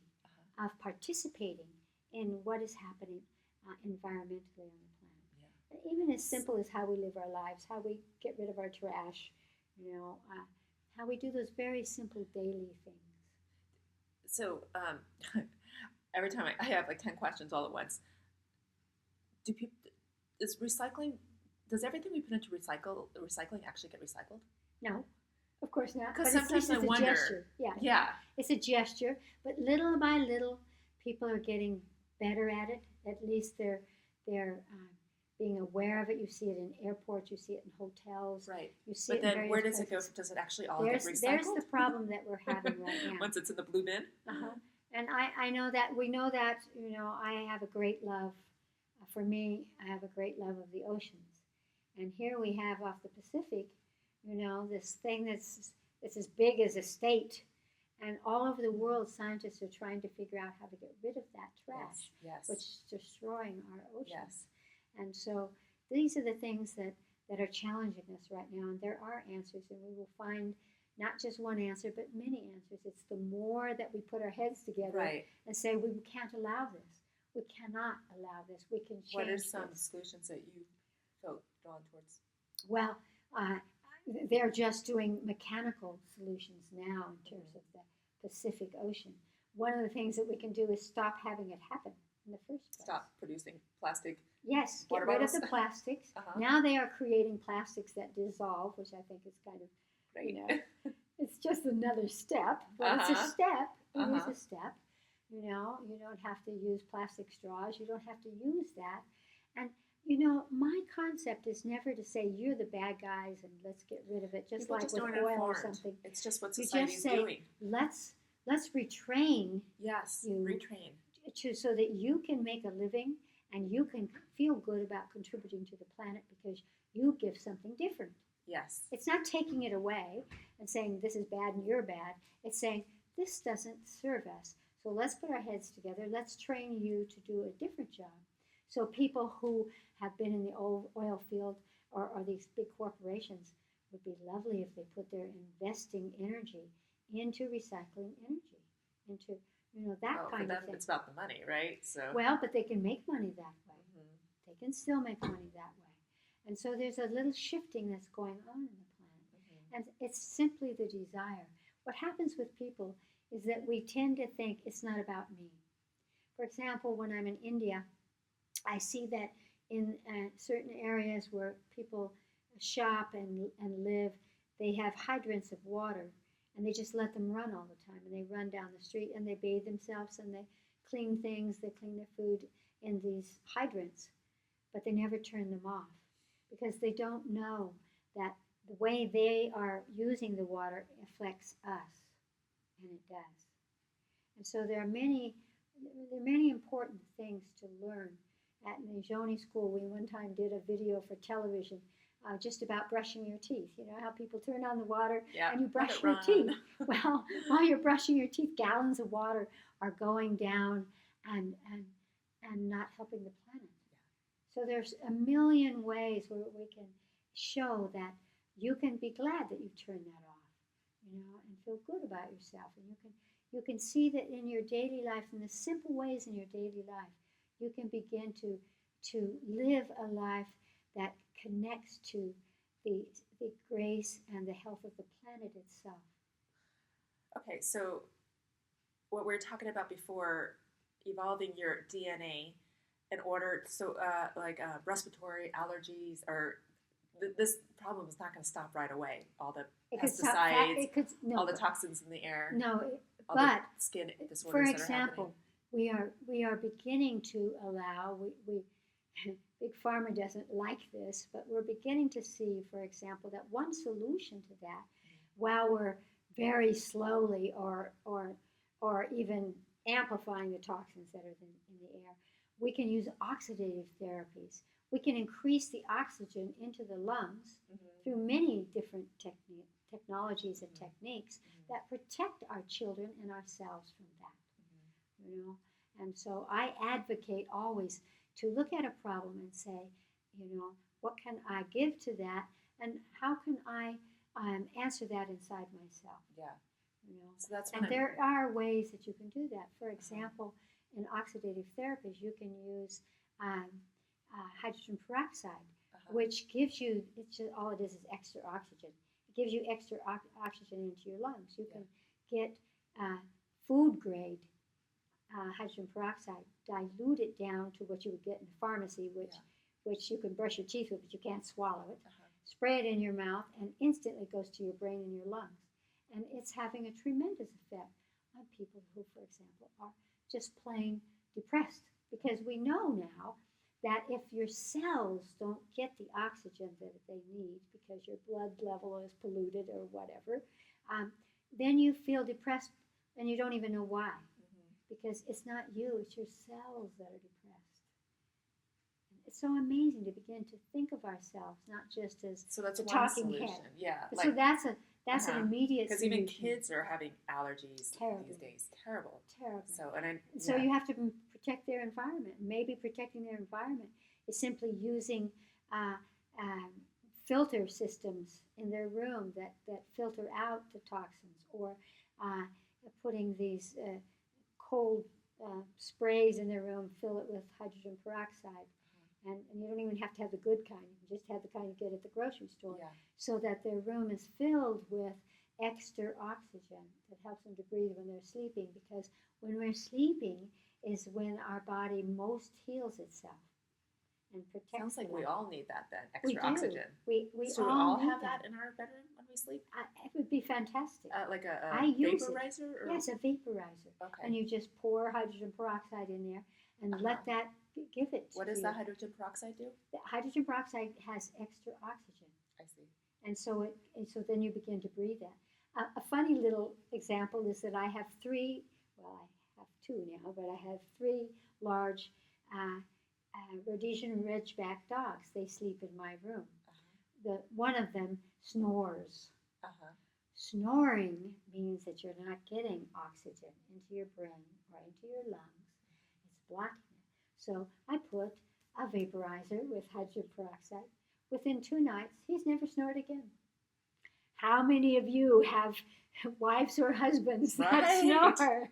of participating in what is happening environmentally on the planet. Yeah. Even as simple as how we live our lives, how we get rid of our trash, how we do those very simple daily things. So every time I have like 10 questions all at once. Does everything we put into recycling actually get recycled? No. Of course not. Because But at least sometimes I it's a wonder. gesture. Yeah. Yeah. It's a gesture. But little by little, people are getting better at it. At least they're being aware of it. You see it in airports. You see it in hotels. Right. You see But it in then various where does it go? places. Does it actually all There's get recycled? there's the problem that we're having right now. Once it's in the blue bin? Uh-huh. And I know that we know that, I have a great love. For me, I have a great love of the oceans. And here we have off the Pacific, this thing that's as big as a state. And all over the world, scientists are trying to figure out how to get rid of that trash, Yes. which is destroying our oceans. Yes. And so these are the things that are challenging us right now. And there are answers, and we will find not just one answer, but many answers. It's the more that we put our heads together Right. and say, we can't allow this. We cannot allow this. We can change What are some this. solutions that you felt drawn towards? Well, they're just doing mechanical solutions now in terms of the Pacific Ocean. One of the things that we can do is stop having it happen in the first place. Stop producing plastic. Yes, Water get rid of bottles? the plastics. Uh-huh. Now they are creating plastics that dissolve, which I think is kind of, Right. it's just another step. But it's a Uh-huh. step. It is Uh-huh. a step. You don't have to use plastic straws. You don't have to use that. And, my concept is never to say you're the bad guys and let's get rid of it, just People like just with aren't oil or informed. something. It's just what You society just is say, doing. let's retrain Yes. you Retrain. so that you can make a living and you can feel good about contributing to the planet because you give something different. Yes. It's not taking it away and saying this is bad and you're bad. It's saying this doesn't serve us. So let's put our heads together. Let's train you to do a different job. So people who have been in the oil field or these big corporations would be lovely if they put their investing energy into recycling energy, into that Oh, kind for them, of thing. it's about the money, right? So. Well, but they can make money that way. Mhm. They can still make money that way. And so there's a little shifting that's going on in the planet. Mhm. And it's simply the desire. What happens with people is that we tend to think it's not about me. For example, when I'm in India, I see that in certain areas where people shop and live, they have hydrants of water and they just let them run all the time. And they run down the street and they bathe themselves and they clean things, they clean their food in these hydrants, but they never turn them off because they don't know that the way they are using the water affects us, and it does. And so there are many important things to learn. At the Joni School, we one time did a video for television just about brushing your teeth. You know how people turn on the water and you brush your teeth. Well, while you're brushing your teeth, gallons of water are going down and not helping the planet. So there's a million ways where we can show that you can be glad that you turned that off, and feel good about yourself. And you can see that in your daily life, in the simple ways in your daily life, you can begin to live a life that connects to the grace and the health of the planet itself. Okay, so what we were talking about before, evolving your DNA in order, so respiratory allergies, or this problem is not going to stop right away. All the pesticides, all the toxins in the air, all the skin disorders. For example, we are beginning to allow we Big Pharma doesn't like this, but we're beginning to see, for example, that one solution to that, while we're very slowly or even amplifying the toxins that are in the air, we can use oxidative therapies. We can increase the oxygen into the lungs through many different technologies and techniques that protect our children and ourselves from that. And so I advocate always to look at a problem and say, what can I give to that, and how can I answer that inside myself? Yeah. So that's there are ways that you can do that. For example, in oxidative therapies, you can use hydrogen peroxide, which gives you, all it is extra oxygen. It gives you extra oxygen into your lungs. You can get food grade hydrogen peroxide, dilute it down to what you would get in the pharmacy, which you can brush your teeth with, but you can't swallow it. spray it in your mouth, and instantly goes to your brain and your lungs. And it's having a tremendous effect on people who, for example, are just plain depressed. Because we know now that if your cells don't get the oxygen that they need because your blood level is polluted or whatever, then you feel depressed and you don't even know why. Because it's not you, it's your cells that are depressed. And it's so amazing to begin to think of ourselves not just as that's the one talking solution. head. Yeah. So that's an immediate because solution. even kids are having allergies these days. Terrible. So you have to protect their environment. Maybe protecting their environment is simply using filter systems in their room that filter out the toxins, or putting these cold sprays in their room, fill it with hydrogen peroxide. And you don't even have to have the good kind. You can just have the kind you get at the grocery store, so that their room is filled with extra oxygen that helps them to breathe when they're sleeping. Because when we're sleeping is when our body most heals itself and protects. Sounds like the we life. all need that then, extra oxygen. We all have that in our bedroom when we sleep? It would be fantastic. Like a I use vaporizer? Or? Yes, a vaporizer. Okay. And you just pour hydrogen peroxide in there and let that give it to What does you. the hydrogen peroxide do? The hydrogen peroxide has extra oxygen. I see. And so then you begin to breathe that. A funny little example is that I have three, well, I have two now, but I have three large Rhodesian Ridgeback dogs. They sleep in my room. One of them snores. Snoring means that you're not getting oxygen into your brain or into your lungs. It's blocking it. So I put a vaporizer with hydrogen peroxide. Within 2 nights, he's never snored again. How many of you have wives or husbands that snore?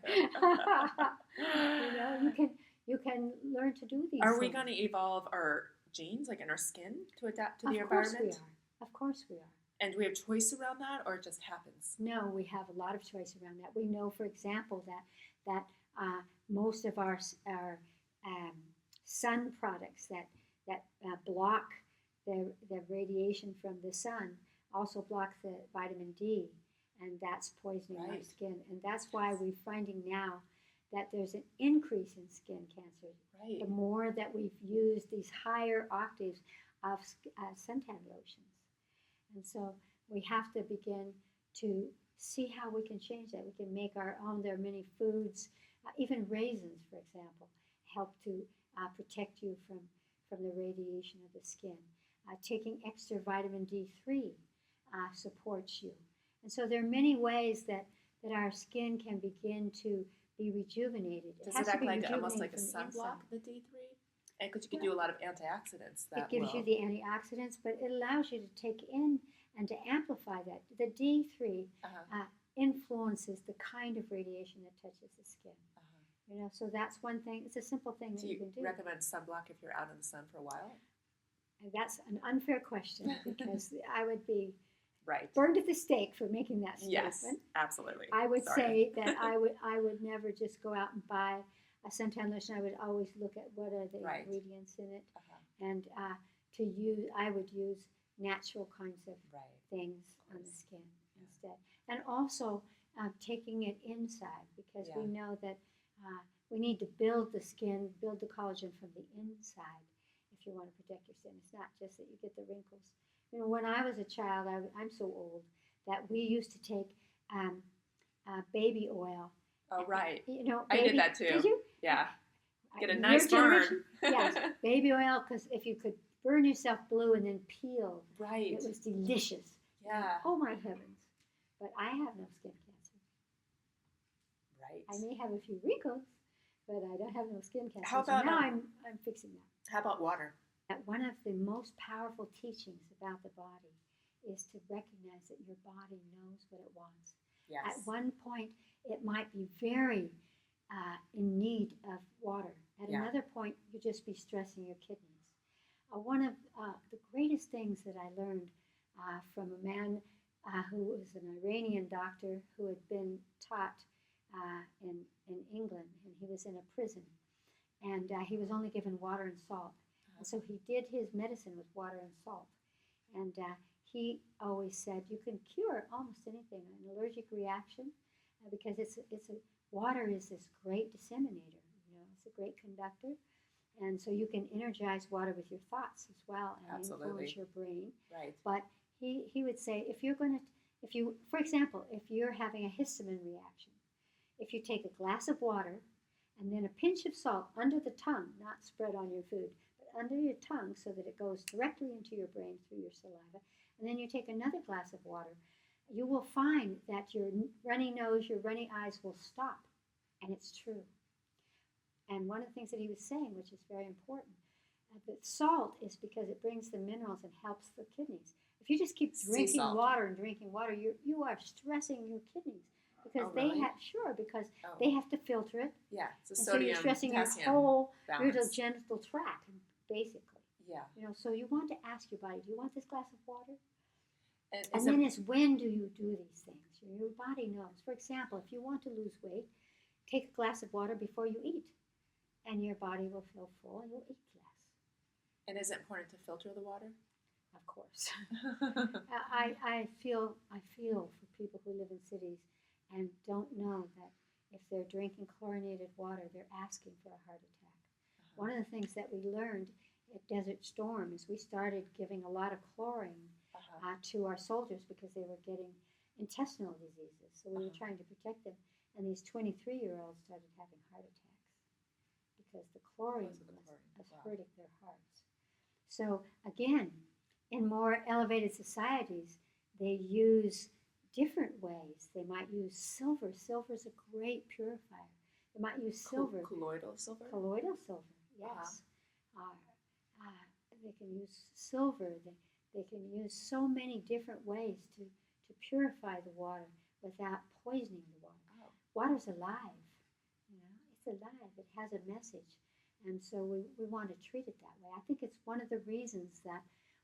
You can learn to do these Are things. we going to evolve our genes, like in our skin, to adapt to the environment? Of course we are. And do we have choice around that, or it just happens? No, we have a lot of choice around that. We know, for example, that most of our sun products that block the radiation from the sun also block the vitamin D, and that's poisoning our skin. And that's why we're finding now that there's an increase in skin cancer. The more that we've used these higher octaves of suntan lotions. And so we have to begin to see how we can change that. We can make our own. There are many foods, even raisins, for example, help to protect you from the radiation of the skin. Taking extra vitamin D3 supports you. And so there are many ways that our skin can begin to be rejuvenated. Does it act like almost like a sunblock, the D3? And because you can do a lot of antioxidants. It gives you the antioxidants, but it allows you to take in and to amplify that. The D3 influences the kind of radiation that touches the skin. So that's one thing. It's a simple thing that you can do. Do you recommend sunblock if you're out in the sun for a while? And that's an unfair question because I would be burned at the stake for making that statement. Yes, absolutely. I would say that I would never just go out and buy a suntan lotion. I would always look at what are the ingredients in it, and I would use natural kinds of things on the skin instead, and also taking it inside, because we know that we need to build the skin, build the collagen from the inside if you want to protect your skin. It's not just that you get the wrinkles. When I was a child, I'm so old that we used to take baby oil. Oh, right. I did that too. Did you? Yeah. Get a nice burn. Yes, baby oil, because if you could burn yourself blue and then peel, it was delicious. Yeah. Oh my heavens! But I have no skin cancer. Right. I may have a few wrinkles, but I don't have no skin cancer. How about so now I'm fixing that. How about water? That one of the most powerful teachings about the body is to recognize that your body knows what it wants. Yes. At one point, it might be very in need of water. At another point, you just be stressing your kidneys. One of the greatest things that I learned from a man who was an Iranian doctor who had been taught in England, and he was in a prison, and he was only given water and salt. And so he did his medicine with water and salt. And he always said you can cure almost anything, an allergic reaction, because water is this great disseminator. It's a great conductor, and so you can energize water with your thoughts as well and Absolutely. influence your brain. Right. But he would say for example, if you're having a histamine reaction, if you take a glass of water and then a pinch of salt under the tongue, not spread on your food, but under your tongue so that it goes directly into your brain through your saliva, and then you take another glass of water, you will find that your runny nose, your runny eyes will stop. And it's true. And one of the things that he was saying, which is very important, that salt is because it brings the minerals and helps the kidneys. If you just keep drinking water and drinking water, you are stressing your kidneys. Because really? they have to filter it. Yeah, it's a and sodium, so you're stressing potassium your whole balance. genital tract, basically. Yeah. So you want to ask your body, do you want this glass of water? And then it's when do you do these things? Your body knows. For example, if you want to lose weight, take a glass of water before you eat, and your body will feel full and you'll eat less. And is it important to filter the water? Of course. I feel for people who live in cities and don't know that if they're drinking chlorinated water, they're asking for a heart attack. One of the things that we learned at Desert Storm is we started giving a lot of chlorine to our soldiers because they were getting intestinal diseases. So we were trying to protect them. And these 23-year-olds started having heart attacks because the chlorine was hurting their hearts. So again, in more elevated societies, they use different ways. They might use silver. Silver is a great purifier. They might use silver. Colloidal silver? Colloidal silver, yes. They can use silver. They can use so many different ways to purify the water without poisoning the water. Oh. Water's alive. It's alive. It has a message. And so we want to treat it that way. I think it's one of the reasons that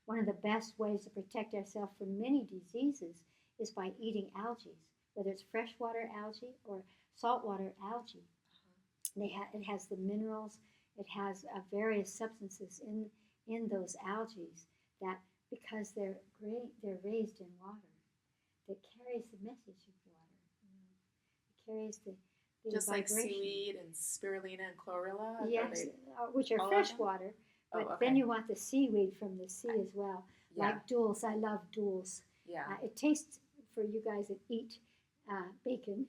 one of the best ways to protect ourselves from many diseases is by eating algae, whether it's freshwater algae or saltwater algae. It has the minerals. It has various substances in those algae that, because they're raised in water, that carries the message of water. It carries the just vibration. Like seaweed and spirulina and chlorella? Yes, which are freshwater. But then you want the seaweed from the sea as well. Yeah. Like dulse. I love dulse. Yeah. It tastes, for you guys that eat bacon,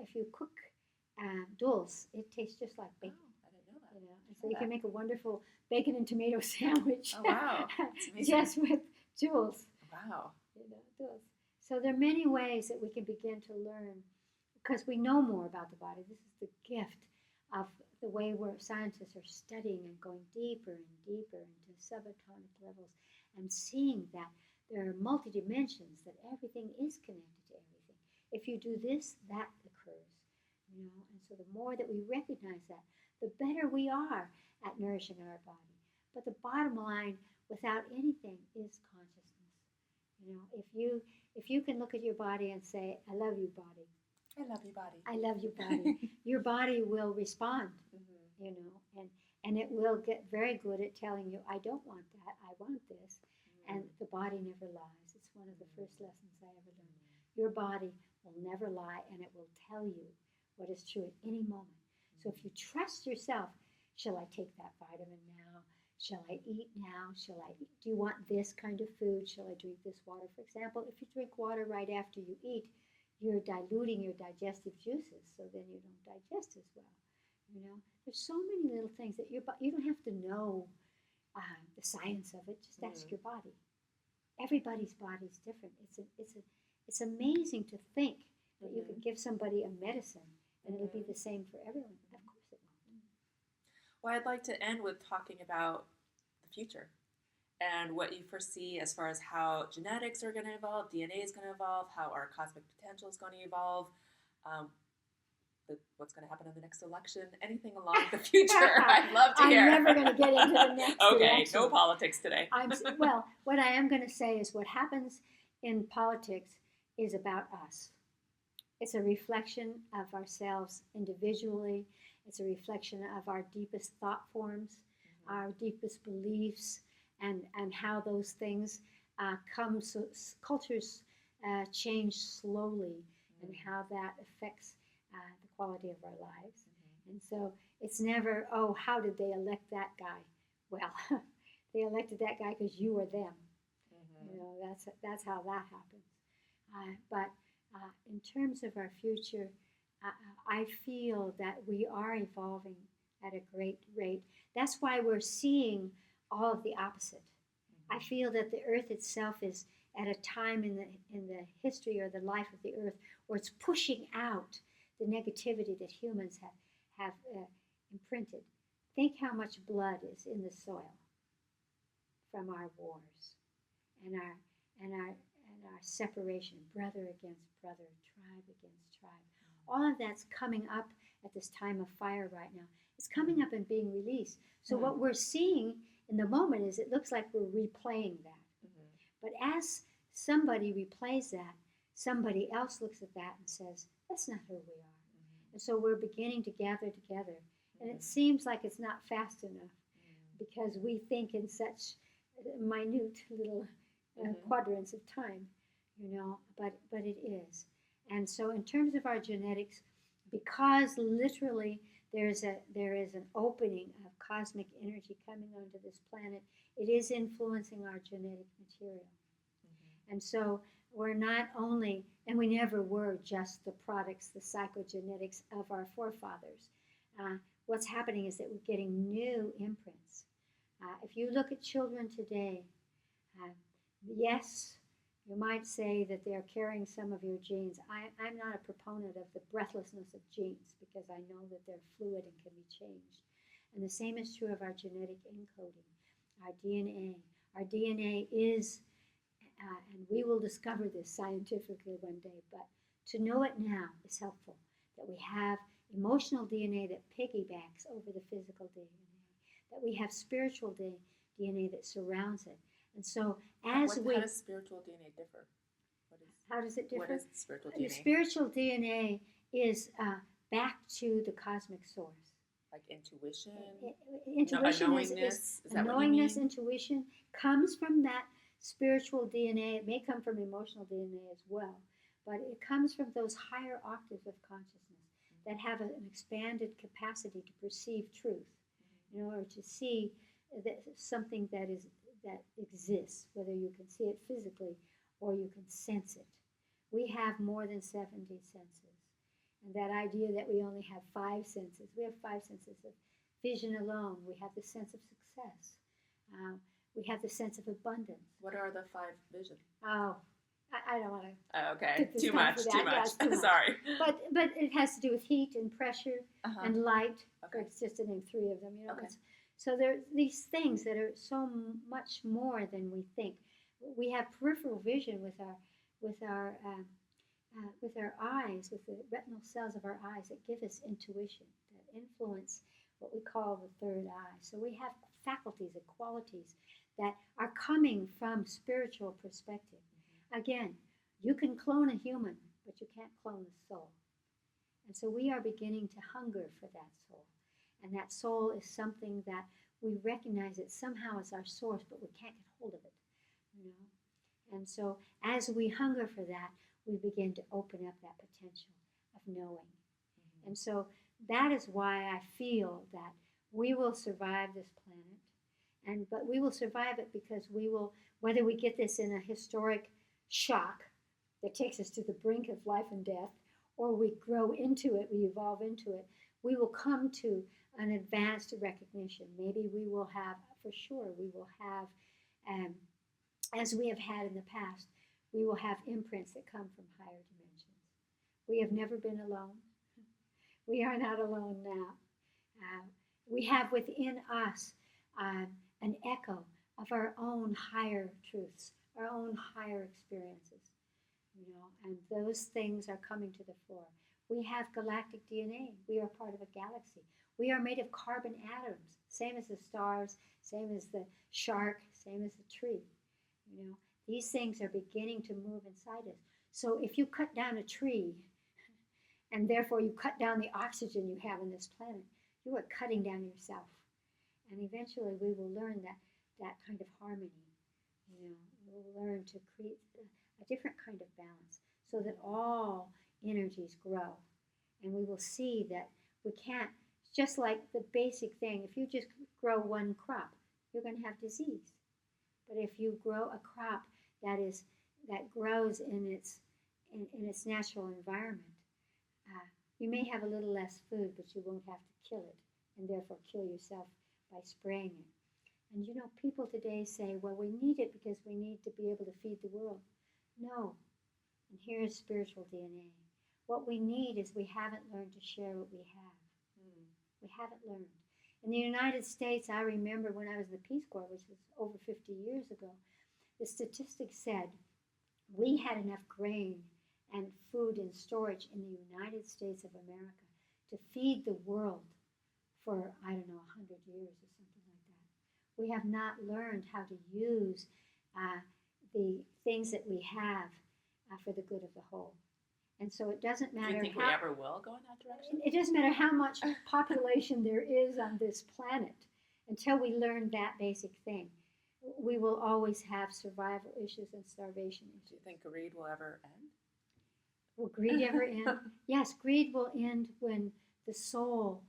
if you cook dulse, it tastes just like bacon. Oh, I didn't know that. And so you can make a wonderful bacon and tomato sandwich. Oh, wow. That's amazing. Just with dulse. Wow. Dulse. So there are many ways that we can begin to learn, because we know more about the body. This is the gift of the way where scientists are studying and going deeper and deeper into subatomic levels and seeing that there are multi-dimensions, that everything is connected to everything. If you do this, that occurs. And so the more that we recognize that, the better we are at nourishing our body. But the bottom line, without anything, is consciousness. If you can look at your body and say, I love you, body. I love you, body. I love you, body. Your body will respond, and it will get very good at telling you, I don't want that, I want this. And the body never lies. It's one of the first lessons I ever learned. Your body will never lie, and it will tell you what is true at any moment. So if you trust yourself, shall I take that vitamin now? Shall I eat now? Do you want this kind of food? Shall I drink this water? For example, if you drink water right after you eat, you're diluting your digestive juices, so then you don't digest as well. There's so many little things that you don't have to know the science of it. Just ask your body. Everybody's body is different. It's amazing to think that you could give somebody a medicine and it'll be the same for everyone. Of course it won't. Well, I'd like to end with talking about the future and what you foresee as far as how genetics are going to evolve, DNA is going to evolve, how our cosmic potential is going to evolve, what's going to happen in the next election, anything along the future. I'd love to hear. I'm never going to get into the next Okay, election. no politics today. Well, what I am going to say is what happens in politics is about us. It's a reflection of ourselves individually. It's a reflection of our deepest thought forms, our deepest beliefs, and how those things cultures change slowly, and how that affects the quality of our lives. And so it's never, oh, how did they elect that guy? Well, they elected that guy because you were them. That's how that happens. But in terms of our future, I feel that we are evolving at a great rate. That's why we're seeing all of the opposite. I feel that the earth itself is at a time in the history or the life of the earth where it's pushing out the negativity that humans have imprinted. Think how much blood is in the soil from our wars and our separation, brother against brother, tribe against tribe. All of that's coming up at this time of fire right now. It's coming up and being released. So what we're seeing in the moment is it looks like we're replaying that. But as somebody replays that, somebody else looks at that and says, that's not who we are. And so we're beginning to gather together. And it seems like it's not fast enough because we think in such minute little quadrants of time, but it is. And so in terms of our genetics, because literally there is an opening of cosmic energy coming onto this planet, it is influencing our genetic material. And so we're not only, and we never were just the products, the psychogenetics of our forefathers. What's happening is that we're getting new imprints. If you look at children today, yes, you might say that they're carrying some of your genes. I'm not a proponent of the breathlessness of genes because I know that they're fluid and can be changed. And the same is true of our genetic encoding, our DNA. Our DNA is, and we will discover this scientifically one day, but to know it now is helpful, that we have emotional DNA that piggybacks over the physical DNA, that we have spiritual DNA that surrounds it. And so how does spiritual DNA differ? How does it differ? What is spiritual DNA? Spiritual DNA is back to the cosmic source. Like intuition? Intuition knowingness? Is that knowingness, intuition comes from that spiritual DNA. It may come from emotional DNA as well, but it comes from those higher octaves of consciousness that have an expanded capacity to perceive truth, or to see something that exists, whether you can see it physically or you can sense it. We have more than 70 senses. And that idea that we only have 5 senses, we have 5 senses of vision alone. We have the sense of success. We have the sense of abundance. What are the 5 visions? Oh, I don't want to. Okay, too much. Yes, too much. Sorry. But it has to do with heat and pressure and light. Okay. It's just to name 3 of them. Okay. So there are these things that are so much more than we think. We have peripheral vision with our eyes, with the retinal cells of our eyes that give us intuition, that influence what we call the third eye. So we have faculties and qualities that are coming from spiritual perspective. Again, you can clone a human, but you can't clone the soul. And so we are beginning to hunger for that soul. And that soul is something that we recognize it somehow as our source, but we can't get hold of it, And so as we hunger for that, we begin to open up that potential of knowing. And so that is why I feel that we will survive this planet. But we will survive it because we will, whether we get this in a historic shock that takes us to the brink of life and death, or we grow into it, we evolve into it, we will come to an advanced recognition. Maybe we will have, for sure, we will have, as we have had in the past, we will have imprints that come from higher dimensions. We have never been alone. We are not alone now. We have within us an echo of our own higher truths, our own higher experiences, and those things are coming to the fore. We have galactic DNA. We are part of a galaxy. We are made of carbon atoms, same as the stars, same as the shark, same as the tree. These things are beginning to move inside us. So if you cut down a tree, and therefore you cut down the oxygen you have on this planet, you are cutting down yourself. And eventually we will learn that kind of harmony We'll learn to create a different kind of balance so that all energies grow. And we will see that we can't, just like the basic thing, if you just grow one crop, you're going to have disease. But if you grow a crop that grows in its natural environment, you may have a little less food, but you won't have to kill it, and therefore kill yourself by spraying it. And people today say, well, we need it because we need to be able to feed the world. No. And here's spiritual DNA. What we need is we haven't learned to share what we have. We haven't learned. In the United States, I remember when I was in the Peace Corps, which was over 50 years ago, the statistics said we had enough grain and food in storage in the United States of America to feed the world for, 100 years or something like that. We have not learned how to use the things that we have for the good of the whole. And so it doesn't matter. Do you think we ever will go in that direction? It doesn't matter how much population there is on this planet. Until we learn that basic thing, we will always have survival issues and starvation issues. Do you think greed will ever end? Will greed ever end? Yes, greed will end when the soul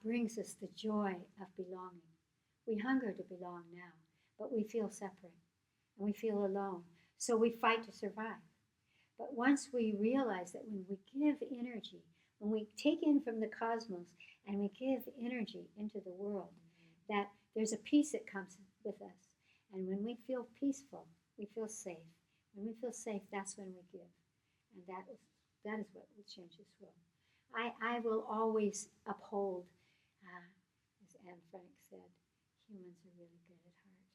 brings us the joy of belonging. We hunger to belong now, but we feel separate and we feel alone. So we fight to survive. But once we realize that when we give energy, when we take in from the cosmos and we give energy into the world, that there's a peace that comes with us. And when we feel peaceful, we feel safe. When we feel safe, that's when we give. And that is what will change this world. I will always uphold, as Anne Frank said, humans are really good at heart.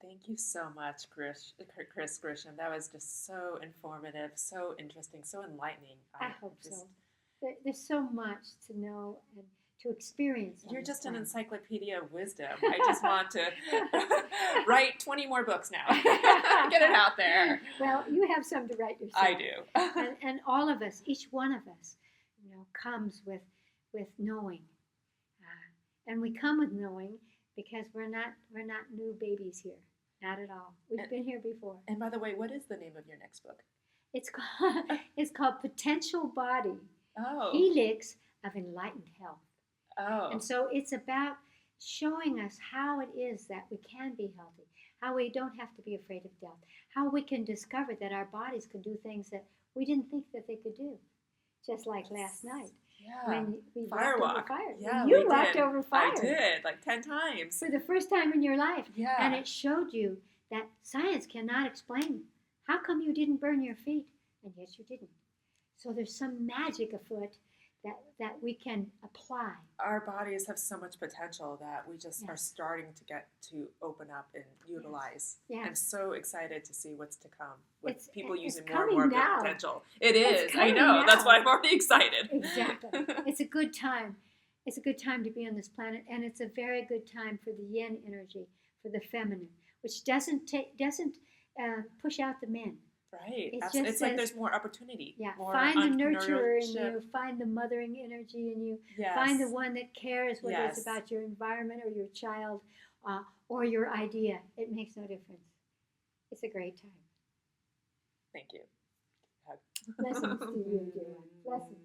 Thank you so much, Chris Griscom. That was just so informative, so interesting, so enlightening. I hope so. There's so much to know and to experience. You're just an encyclopedia of wisdom. I just want to write 20 more books now. Get it out there. Well, you have some to write yourself. I do. and all of us, each one of us, comes with knowing, and we come with knowing because we're not new babies here, not at all. We've been here before. And by the way, what is the name of your next book? It's called Potential Body. Oh. Helix of Enlightened Health. Oh. And so it's about showing us how it is that we can be healthy, how we don't have to be afraid of death, how we can discover that our bodies can do things that we didn't think that they could do. Just like last night. Yeah. When we Firewalk. walked over fire. Yeah, you walked over fire. I did, like 10 times. For the first time in your life. Yeah. And it showed you that science cannot explain. How come you didn't burn your feet? And yet you didn't. So there's some magic afoot that we can apply. Our bodies have so much potential that we just are starting to get to open up and utilize. Yes. I'm so excited to see what's to come with people using it's more and more of now. their potential. It is. I now. know. That's why I'm already excited. Exactly. It's a good time. It's a good time to be on this planet, and it's a very good time for the yin energy, for the feminine, which doesn't push out the men. Right. It's like there's more opportunity. Yeah. More find the nurturer in you. Find the mothering energy in you. Yes. Find the one that cares whether it's about your environment or your child or your idea. It makes no difference. It's a great time. Thank you. Blessings to you, dear one. Blessings.